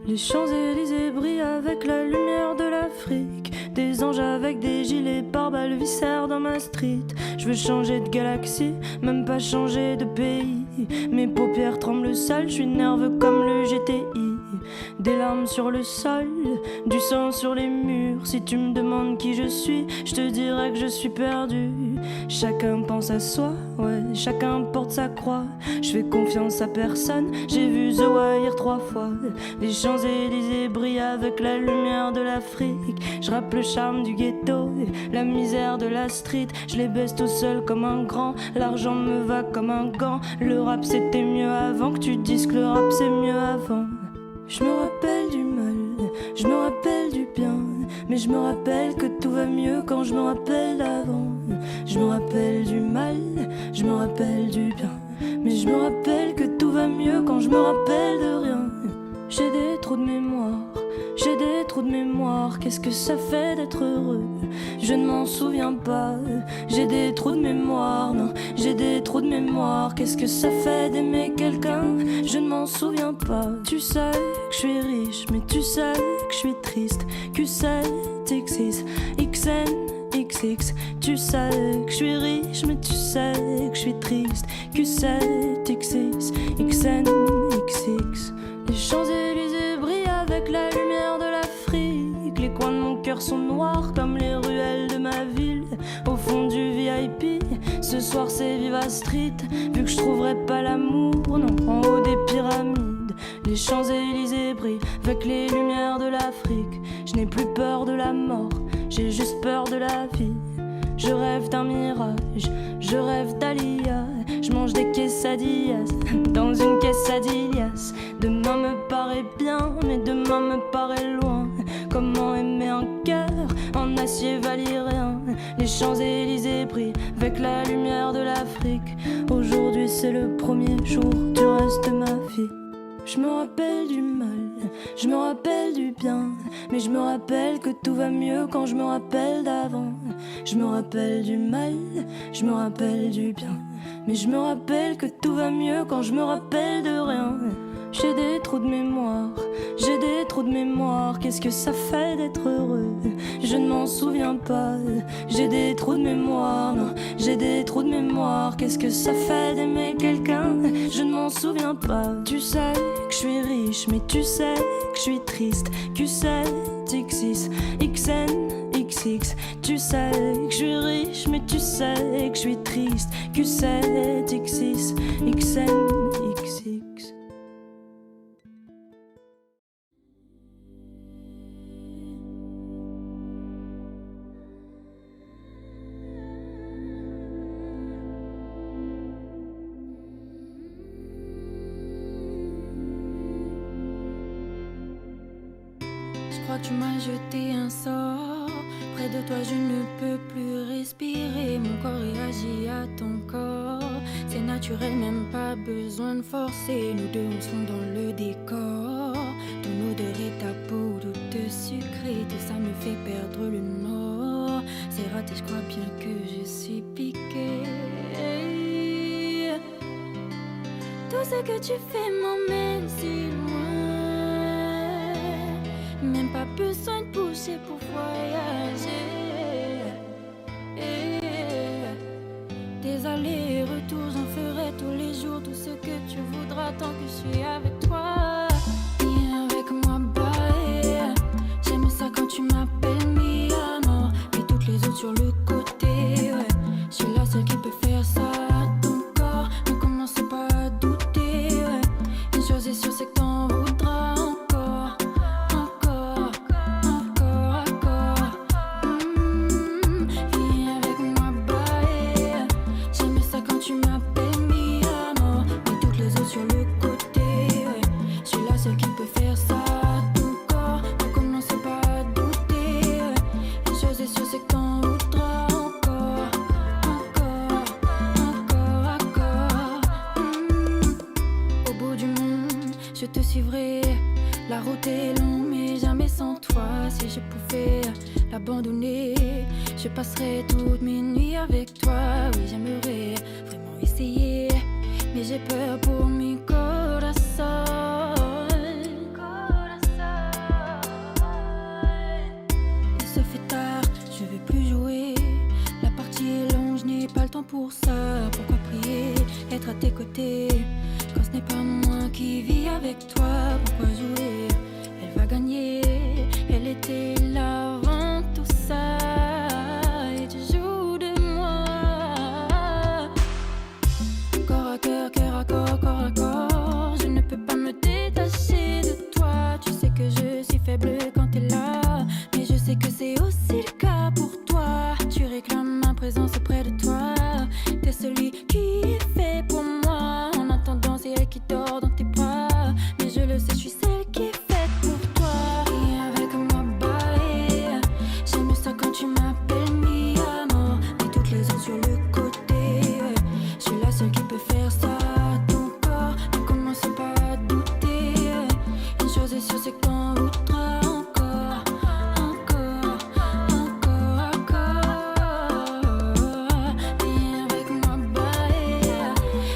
Les Champs-Élysées brillent avec la lumière de l'Afrique. Des anges avec des gilets pare-balles vissèrent dans ma street. Je veux changer de galaxie, même pas changer de pays. Mes paupières tremblent sales, je suis nerveux comme le GTI. Des larmes sur le sol, du sang sur les murs. Si tu me demandes qui je suis, je te dirai que je suis perdu. Chacun pense à soi, ouais, chacun porte sa croix. Je fais confiance à personne, j'ai vu The Wire 3 fois. Les Champs-Élysées brillent avec la lumière de l'Afrique. Je rappe le charme du ghetto, la misère de la street. Je les baisse tout seul comme un grand, l'argent me va comme un gant. Le rap c'était mieux avant, que tu dises que le rap c'est mieux avant. Je me rappelle du mal, je me rappelle du bien, mais je me rappelle que tout va mieux quand je me rappelle d'avant. Je me rappelle du mal, je me rappelle du bien, mais je me rappelle que tout va mieux quand je me rappelle de rien. J'ai des trous de mémoire, j'ai des trous de mémoire. Qu'est-ce que ça fait d'être heureux? Je ne m'en souviens pas. J'ai des trous de mémoire, non, j'ai des trous de mémoire. Qu'est-ce que ça fait d'aimer quelqu'un? Je ne m'en souviens pas. Tu sais que je suis riche, mais tu sais que je suis triste. Q7, X6, XN, XX. Tu sais que je suis riche, mais tu sais que je suis triste. Q7, X6, XN, XX. Les Champs-Élysées brillent avec la lumière de l'Afrique. Les coins de mon cœur sont noirs comme les ruelles de ma ville. Au fond du VIP, ce soir c'est Viva Street. Vu que je trouverai pas l'amour, non, en haut des pyramides. Les Champs-Élysées brillent avec les lumières de l'Afrique. Je n'ai plus peur de la mort, j'ai juste peur de la vie. Je rêve d'un mirage, je rêve d'Alia. Je mange des quesadillas dans une quesadillas. Demain me paraît bien, mais demain me paraît loin. Comment aimer un cœur en acier valyrien? Les Champs-Élysées brillent avec la lumière de l'Afrique. Aujourd'hui c'est le premier jour du reste de ma vie. Je me rappelle du mal, je me rappelle du bien, mais je me rappelle que tout va mieux quand je me rappelle d'avant. Je me rappelle du mal, je me rappelle du bien, mais je me rappelle que tout va mieux quand je me rappelle de rien. J'ai des trous de mémoire, j'ai des trous de mémoire. Qu'est-ce que ça fait d'être heureux? Je ne m'en souviens pas. J'ai des trous de mémoire, non, j'ai des trous de mémoire. Qu'est-ce que ça fait d'aimer quelqu'un? Je ne m'en souviens pas. Tu sais que je suis riche, mais tu sais que je suis triste. Q7, X6, XN, XX. XX. Tu sais que je suis riche, mais tu sais que je suis triste. Q7, X6, XL, XX. Je crois que tu m'as jeté un sort. Près de toi je ne peux plus respirer. Mon corps réagit à ton corps. C'est naturel, même pas besoin de forcer. Nous deux on se fond dans le décor. Ton odeur et ta peau toute sucrée. Tout ça me fait perdre le nord. C'est raté, je crois bien que je suis piquée. Tout ce que tu fais m'emmène si loin. Même pas besoin de pousser pour voyager. Des allers-retours, j'en ferai tous les jours. Tout ce que tu voudras tant que je suis avec toi. Viens avec moi, bye. J'aime ça quand tu m'appelles mi amor. Mets toutes les autres sur le côté, ouais. Je suis la seule qui peut faire ça à ton corps. Ne commence pas à douter, ouais. Une chose est sûre, c'est que t'en voudras encore. Viens avec moi, bye. J'aime ça quand tu m'appelles mi amor. Mets toutes les autres sur le côté, ouais. Je suis la seule qui peut faire ça à ton corps. Ne commence pas à douter, ouais. Une chose est sûre, c'est que t'en voudras encore. Au bout du monde, je te suivrai. La route est longue, mais jamais sans toi. Si je pouvais l'abandonner, je passerais toutes mes nuits avec toi. Oui, j'aimerais vraiment essayer, mais j'ai peur pour mi corazón. Il se fait tard, je veux plus jouer. La partie est longue, je n'ai pas le temps pour ça. Pourquoi prier, être à tes côtés quand ce n'est pas moi qui vis avec toi? Pourquoi jouer? Elle va gagner. Elle était là avant tout ça. Et tu joues de moi. Corps à cœur, cœur à corps, corps à corps. Je ne peux pas me détacher de toi. Tu sais que je suis faible quand t'es là, mais je sais que c'est aussi le cas pour toi. Tu réclames ma présence auprès de toi. T'es celui qui est fait pour moi. En attendant, c'est elle qui dort dans tes bras. Mais je le sais, je suis celle qui est faite pour toi. Viens avec moi, bye. J'aime ça quand tu m'appelles mi amor. Mets toutes les autres sur le côté, ouais. Je suis la seule qui peut faire ça à ton corps. Ne commence pas à douter, ouais. Une chose est sûre, c'est que t'en voudras encore. Viens avec moi, bye.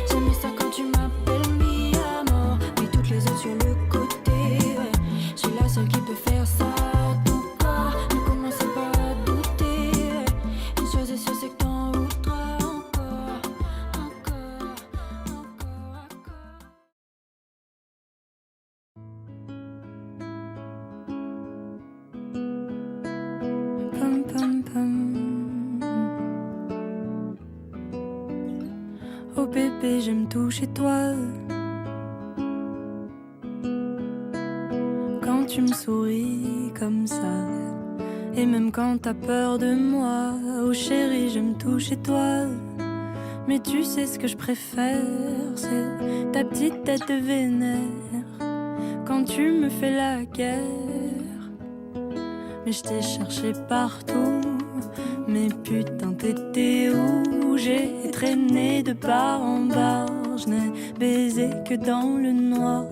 J'aime ça quand tu m'appelles mi amor. Mets toutes les autres sur le côté, ouais. Je suis la seule qui peut faire ça à ton corps. Ne commence pas à douter, ouais. Une chose est sûre, c'est que t'en voudras encore. Pam pam pam. Oh bébé, j'aime tout chez toi. Quand tu me souris comme ça, et même quand t'as peur de moi. Oh chérie, j'aime tout chez toi. Mais tu sais ce que je préfère, c'est ta petite tête vénère quand tu me fais la guerre. Mais je t'ai cherché partout, mais putain t'étais où? J'ai traîné de bar en bar, je n'ai baisé que dans le noir.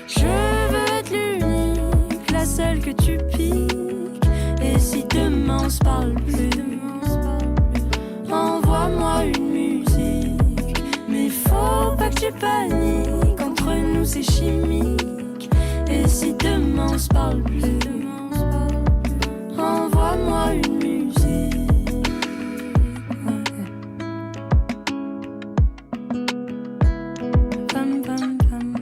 Je veux être l'unique, la seule que tu piques. Et si demain on se parle plus, envoie-moi une musique. Mais faut pas que tu paniques, entre nous c'est chimique. Et si demain on se parle plus, envoie-moi une musique. Pam pam pam.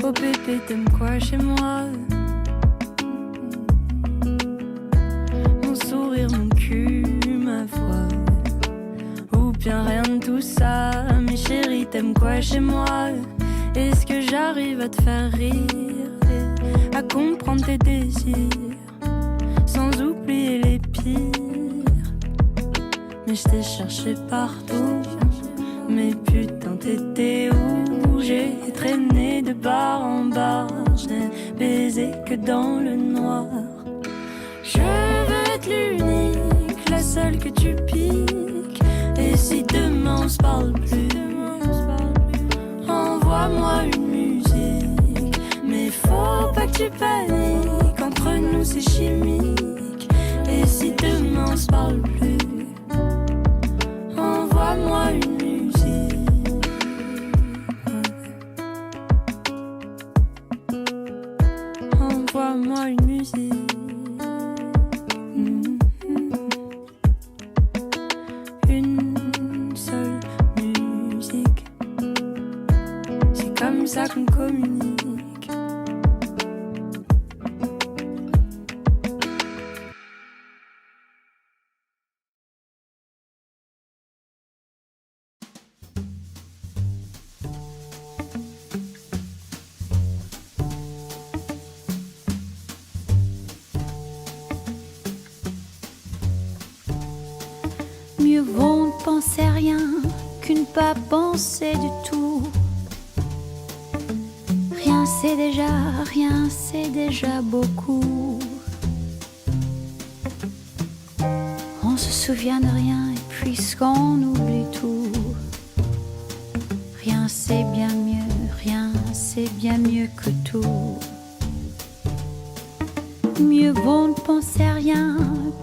Oh bébé, t'aimes quoi chez moi? bien rien de tout ça. Mais chérie, t'aimes quoi chez moi? Est-ce que j'arrive à te faire rire, à comprendre tes désirs, sans oublier les pires? Mais je t'ai cherché partout, mais putain t'étais où? J'ai traîné de bar en bar, je n'ai baisé que dans le noir. Je veux être l'unique, la seule que tu piques. Et si demain on se parle plus, envoie-moi une musique. Mais faut pas que tu paniques, entre nous c'est chimique. Et si demain on se parle plus, envoie-moi une musique. Envoie-moi une musique. Une seule musique, c'est comme ça qu'on communique. Mieux vaut ne penser rien que ne pas penser du tout. Rien c'est déjà beaucoup. On se souvient de rien et puisqu'on oublie tout. Rien c'est bien mieux que tout. Mieux vaut ne penser rien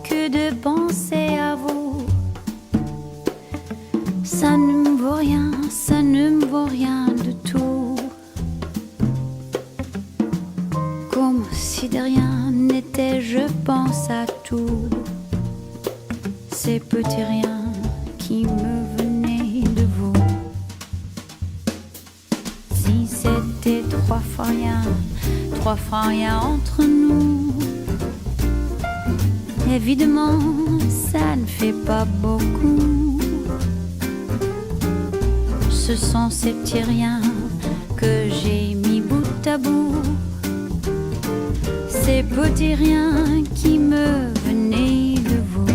que de penser à vous. Ça ne me vaut rien de tout. Comme si de rien n'était, je pense à tout. Ces petits riens qui me venaient de vous. Si c'était trois fois rien entre nous. Évidemment, ça ne fait pas beaucoup. Ce sont ces petits riens que j'ai mis bout à bout. Ces petits riens qui me venaient de vous.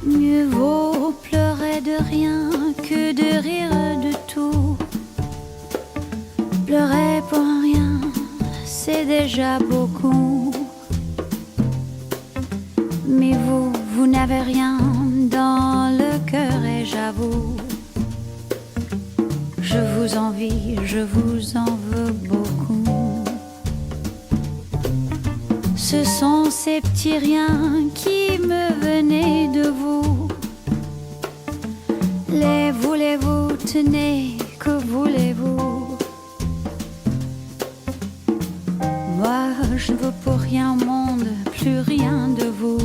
Mieux vaut pleurer de rien que de rire de tout. Pleurer pour rien, c'est déjà beaucoup. Mais vous n'avez rien dans le cœur et j'avoue, je vous envie, je vous en veux beaucoup. Ce sont ces petits riens qui me venaient de vous. Les voulez-vous, tenez, que voulez-vous? Moi, je ne veux pour rien au monde, plus rien de vous.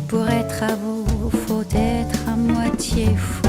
Pour être à vous, faut être à moitié fou.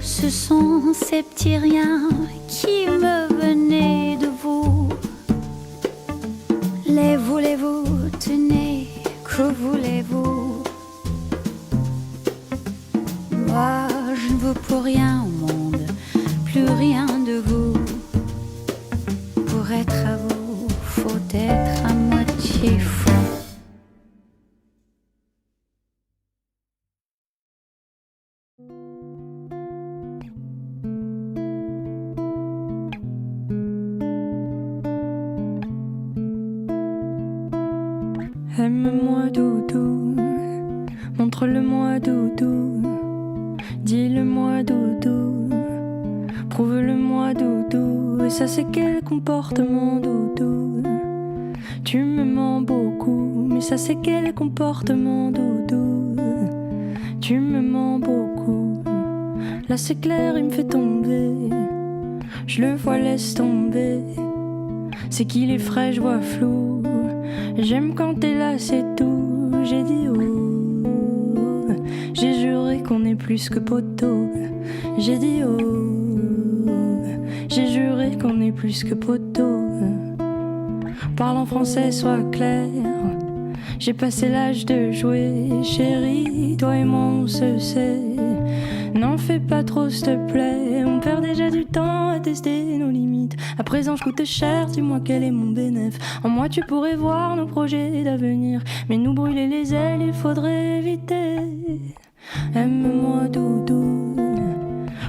Ce sont ces petits riens qui me venaient de vous. Les voulez-vous, tenez, que voulez-vous? Moi, je ne veux pour rien au monde, plus rien de vous. Pour être à vous, faut être à moitié fou. Aime-moi doudou, montre-le-moi doudou, dis-le-moi doudou, prouve-le-moi doudou. Et ça c'est quel comportement doudou? Tu me mens beaucoup, mais ça c'est quel comportement doudou. Tu me mens beaucoup, là c'est clair il me fait tomber. Je le vois laisse tomber, c'est qu'il est frais je vois flou. J'aime quand t'es là c'est tout, j'ai dit oh. J'ai juré qu'on est plus que poteau. J'ai dit oh. J'ai juré qu'on est plus que poteau. Parle en français, sois clair. J'ai passé l'âge de jouer, chérie. Toi et moi on se sait. N'en fais pas trop s'il te plaît. On perd déjà du temps à tester nos limites. À présent je coûte cher, dis-moi quel est mon bénéfice. En moi tu pourrais voir nos projets d'avenir, mais nous brûler les ailes il faudrait éviter. Aime-moi doudou,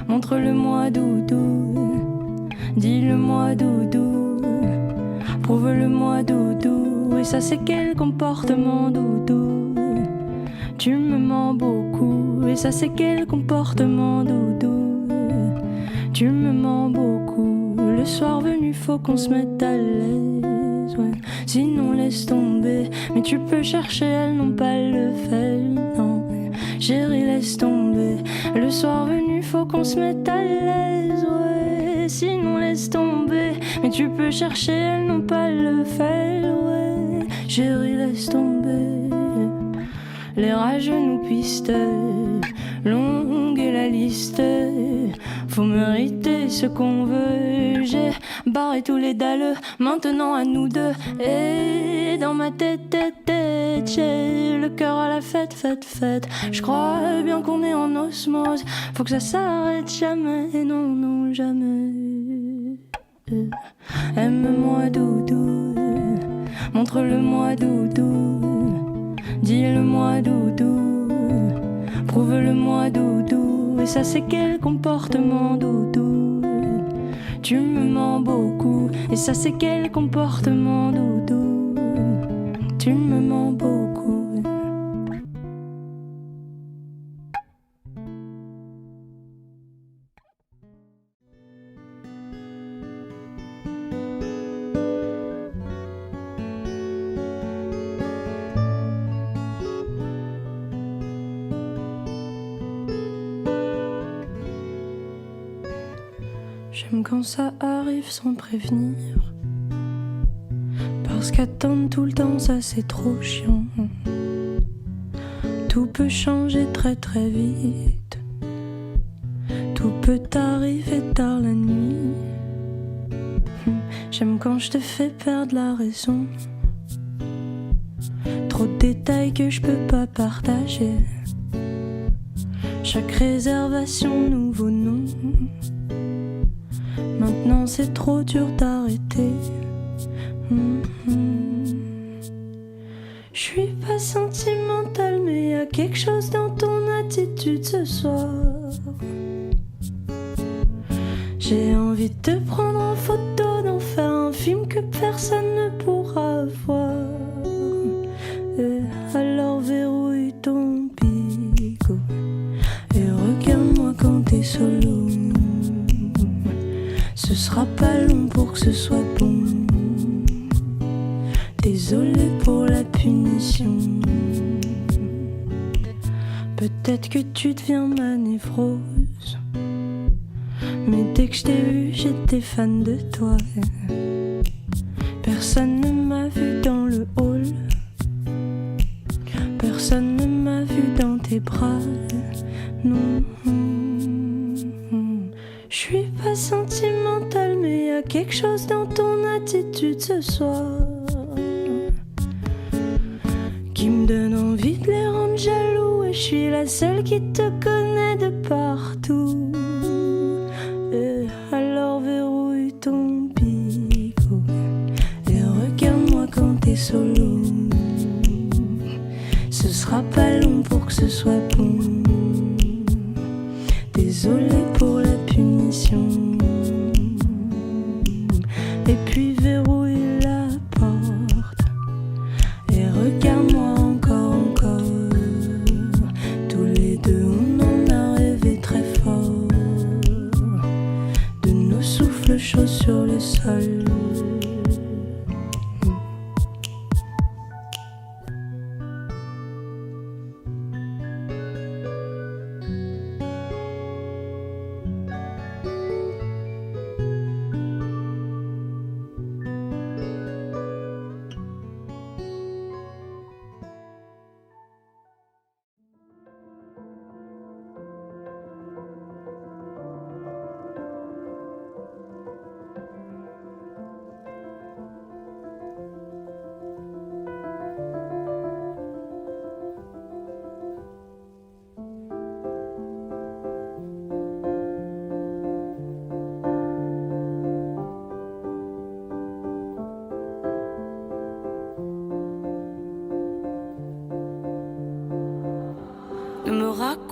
montre-le-moi doudou. Dis-le-moi doudou, prouve-le-moi doudou. Et ça c'est quel comportement doudou. Tu me mens beaucoup, et ça c'est quel comportement doudou. Tu me mens beaucoup, le soir venu faut qu'on se mette à l'aise, ouais. Sinon laisse tomber, mais tu peux chercher, elles n'ont pas le fait, non. Chérie laisse tomber, le soir venu faut qu'on se mette à l'aise, ouais. Sinon laisse tomber, mais tu peux chercher, elles n'ont pas le fait, ouais. Chérie laisse tomber. Les rages nous pistent, longue est la liste. Faut mériter ce qu'on veut. J'ai barré tous les dalles, maintenant à nous deux. Et dans ma tête, j'ai le cœur à la fête, fête, fête. Je crois bien qu'on est en osmose. Faut que ça s'arrête jamais, non, non, jamais. Aime-moi doudou, montre-le-moi doudou. Dis-le-moi doudou, prouve-le-moi doudou. Et ça c'est quel comportement doudou. Tu me mens beaucoup, et ça c'est quel comportement doudou. Tu me mens beaucoup. J'aime quand ça arrive sans prévenir, parce qu'attendre tout le temps ça c'est trop chiant. Tout peut changer très très vite, tout peut arriver tard la nuit. J'aime quand je te fais perdre la raison, trop de détails que je peux pas partager. Chaque réservation nouveau nom. Maintenant c'est trop dur d'arrêter. Je suis pas sentimentale, mais y a quelque chose dans ton attitude ce soir. J'ai envie de te prendre en photo, d'en faire un film que personne ne pourra voir. Et alors verrouille ton bigot et regarde-moi quand t'es solo. Ce sera pas long pour que ce soit bon. Désolé pour la punition. Peut-être que tu deviens ma névrose, mais dès que je t'ai vu, j'étais fan de toi. Personne ne m'a vu dans le hall, personne ne m'a vu dans tes bras, non. Je suis pas sentimentale, mais y a quelque chose dans ton attitude ce soir qui me donne envie de les rendre jaloux. Et je suis la seule qui te connaît de partout. Et alors verrouille ton bigot et regarde-moi quand t'es solo. Ce sera pas long pour que ce soit bon. Désolé pour la punition. Et puis verrouille la porte et regarde-moi encore, encore. Tous les deux on en a rêvé très fort, de nos souffles chauds sur le sol.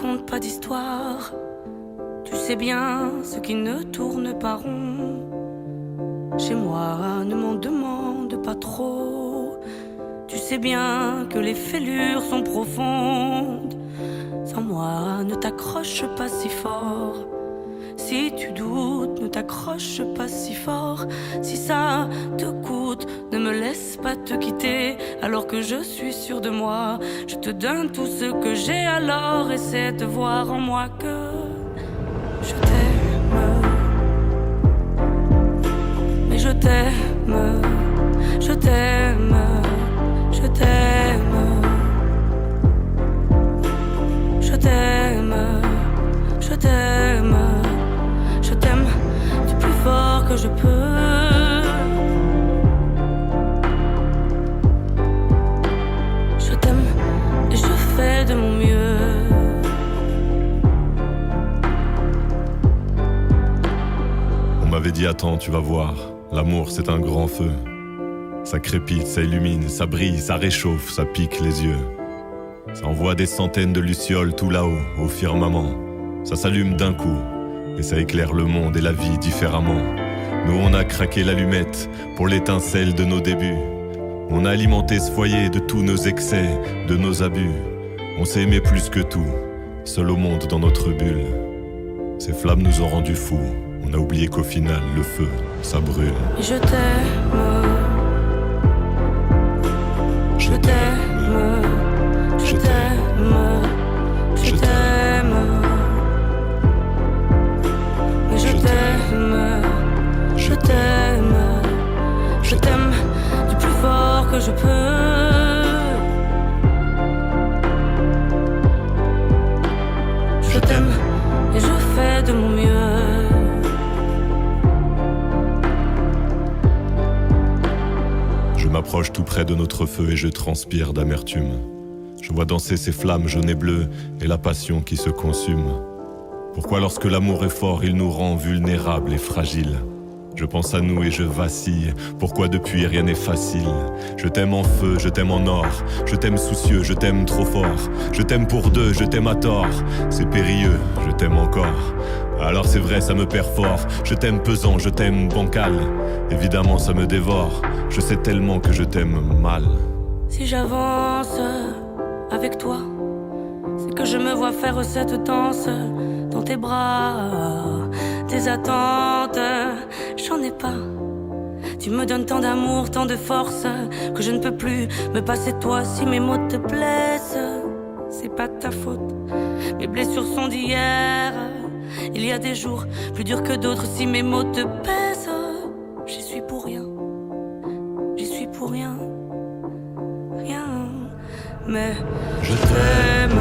raconte pas d'histoire. Tu sais bien ce qui ne tourne pas rond. Chez moi, ne m'en demande pas trop. Tu sais bien que les fêlures sont profondes. Sans moi, ne t'accroche pas si fort. Si tu doutes, ne t'accroche pas si fort. Si ça te coûte, ne me laisse pas te quitter. Alors que je suis sûr de moi, je te donne tout ce que j'ai. Alors essaie de voir en moi que je t'aime. Mais je t'aime, je t'aime, je t'aime. Je t'aime, je t'aime. Je t'aime du plus fort que je peux. Je t'aime et je fais de mon mieux. On m'avait dit attends, tu vas voir, l'amour c'est un grand feu. Ça crépite, ça illumine, ça brille, ça réchauffe, ça pique les yeux. Ça envoie des centaines de lucioles tout là-haut, au firmament. Ça s'allume d'un coup. Et ça éclaire le monde et la vie différemment. Nous on a craqué l'allumette pour l'étincelle de nos débuts. On a alimenté ce foyer de tous nos excès, de nos abus. On s'est aimé plus que tout, seul au monde dans notre bulle. Ces flammes nous ont rendus fous. On a oublié qu'au final, le feu, ça brûle. Et je t'aime. Je t'aime. Je t'aime. Je t'aime. Je t'aime, je t'aime, je t'aime du plus fort que je peux. Je t'aime et je fais de mon mieux. Je m'approche tout près de notre feu et je transpire d'amertume. Je vois danser ces flammes jaunes et bleues et la passion qui se consume. Pourquoi lorsque l'amour est fort, il nous rend vulnérables et fragiles? Je pense à nous et je vacille. Pourquoi depuis rien n'est facile? Je t'aime en feu, je t'aime en or. Je t'aime soucieux, je t'aime trop fort. Je t'aime pour deux, je t'aime à tort. C'est périlleux, je t'aime encore. Alors c'est vrai, ça me perd fort. Je t'aime pesant, je t'aime bancal. Évidemment ça me dévore. Je sais tellement que je t'aime mal. Si j'avance avec toi, c'est que je me vois faire cette danse dans tes bras. Tes attentes, j'en ai pas. Tu me donnes tant d'amour, tant de force, que je ne peux plus me passer de toi. Si mes mots te blessent, c'est pas ta faute. Mes blessures sont d'hier. Il y a des jours plus durs que d'autres. Si mes mots te pèsent, j'y suis pour rien. J'y suis pour rien. Rien. Mais je t'aime.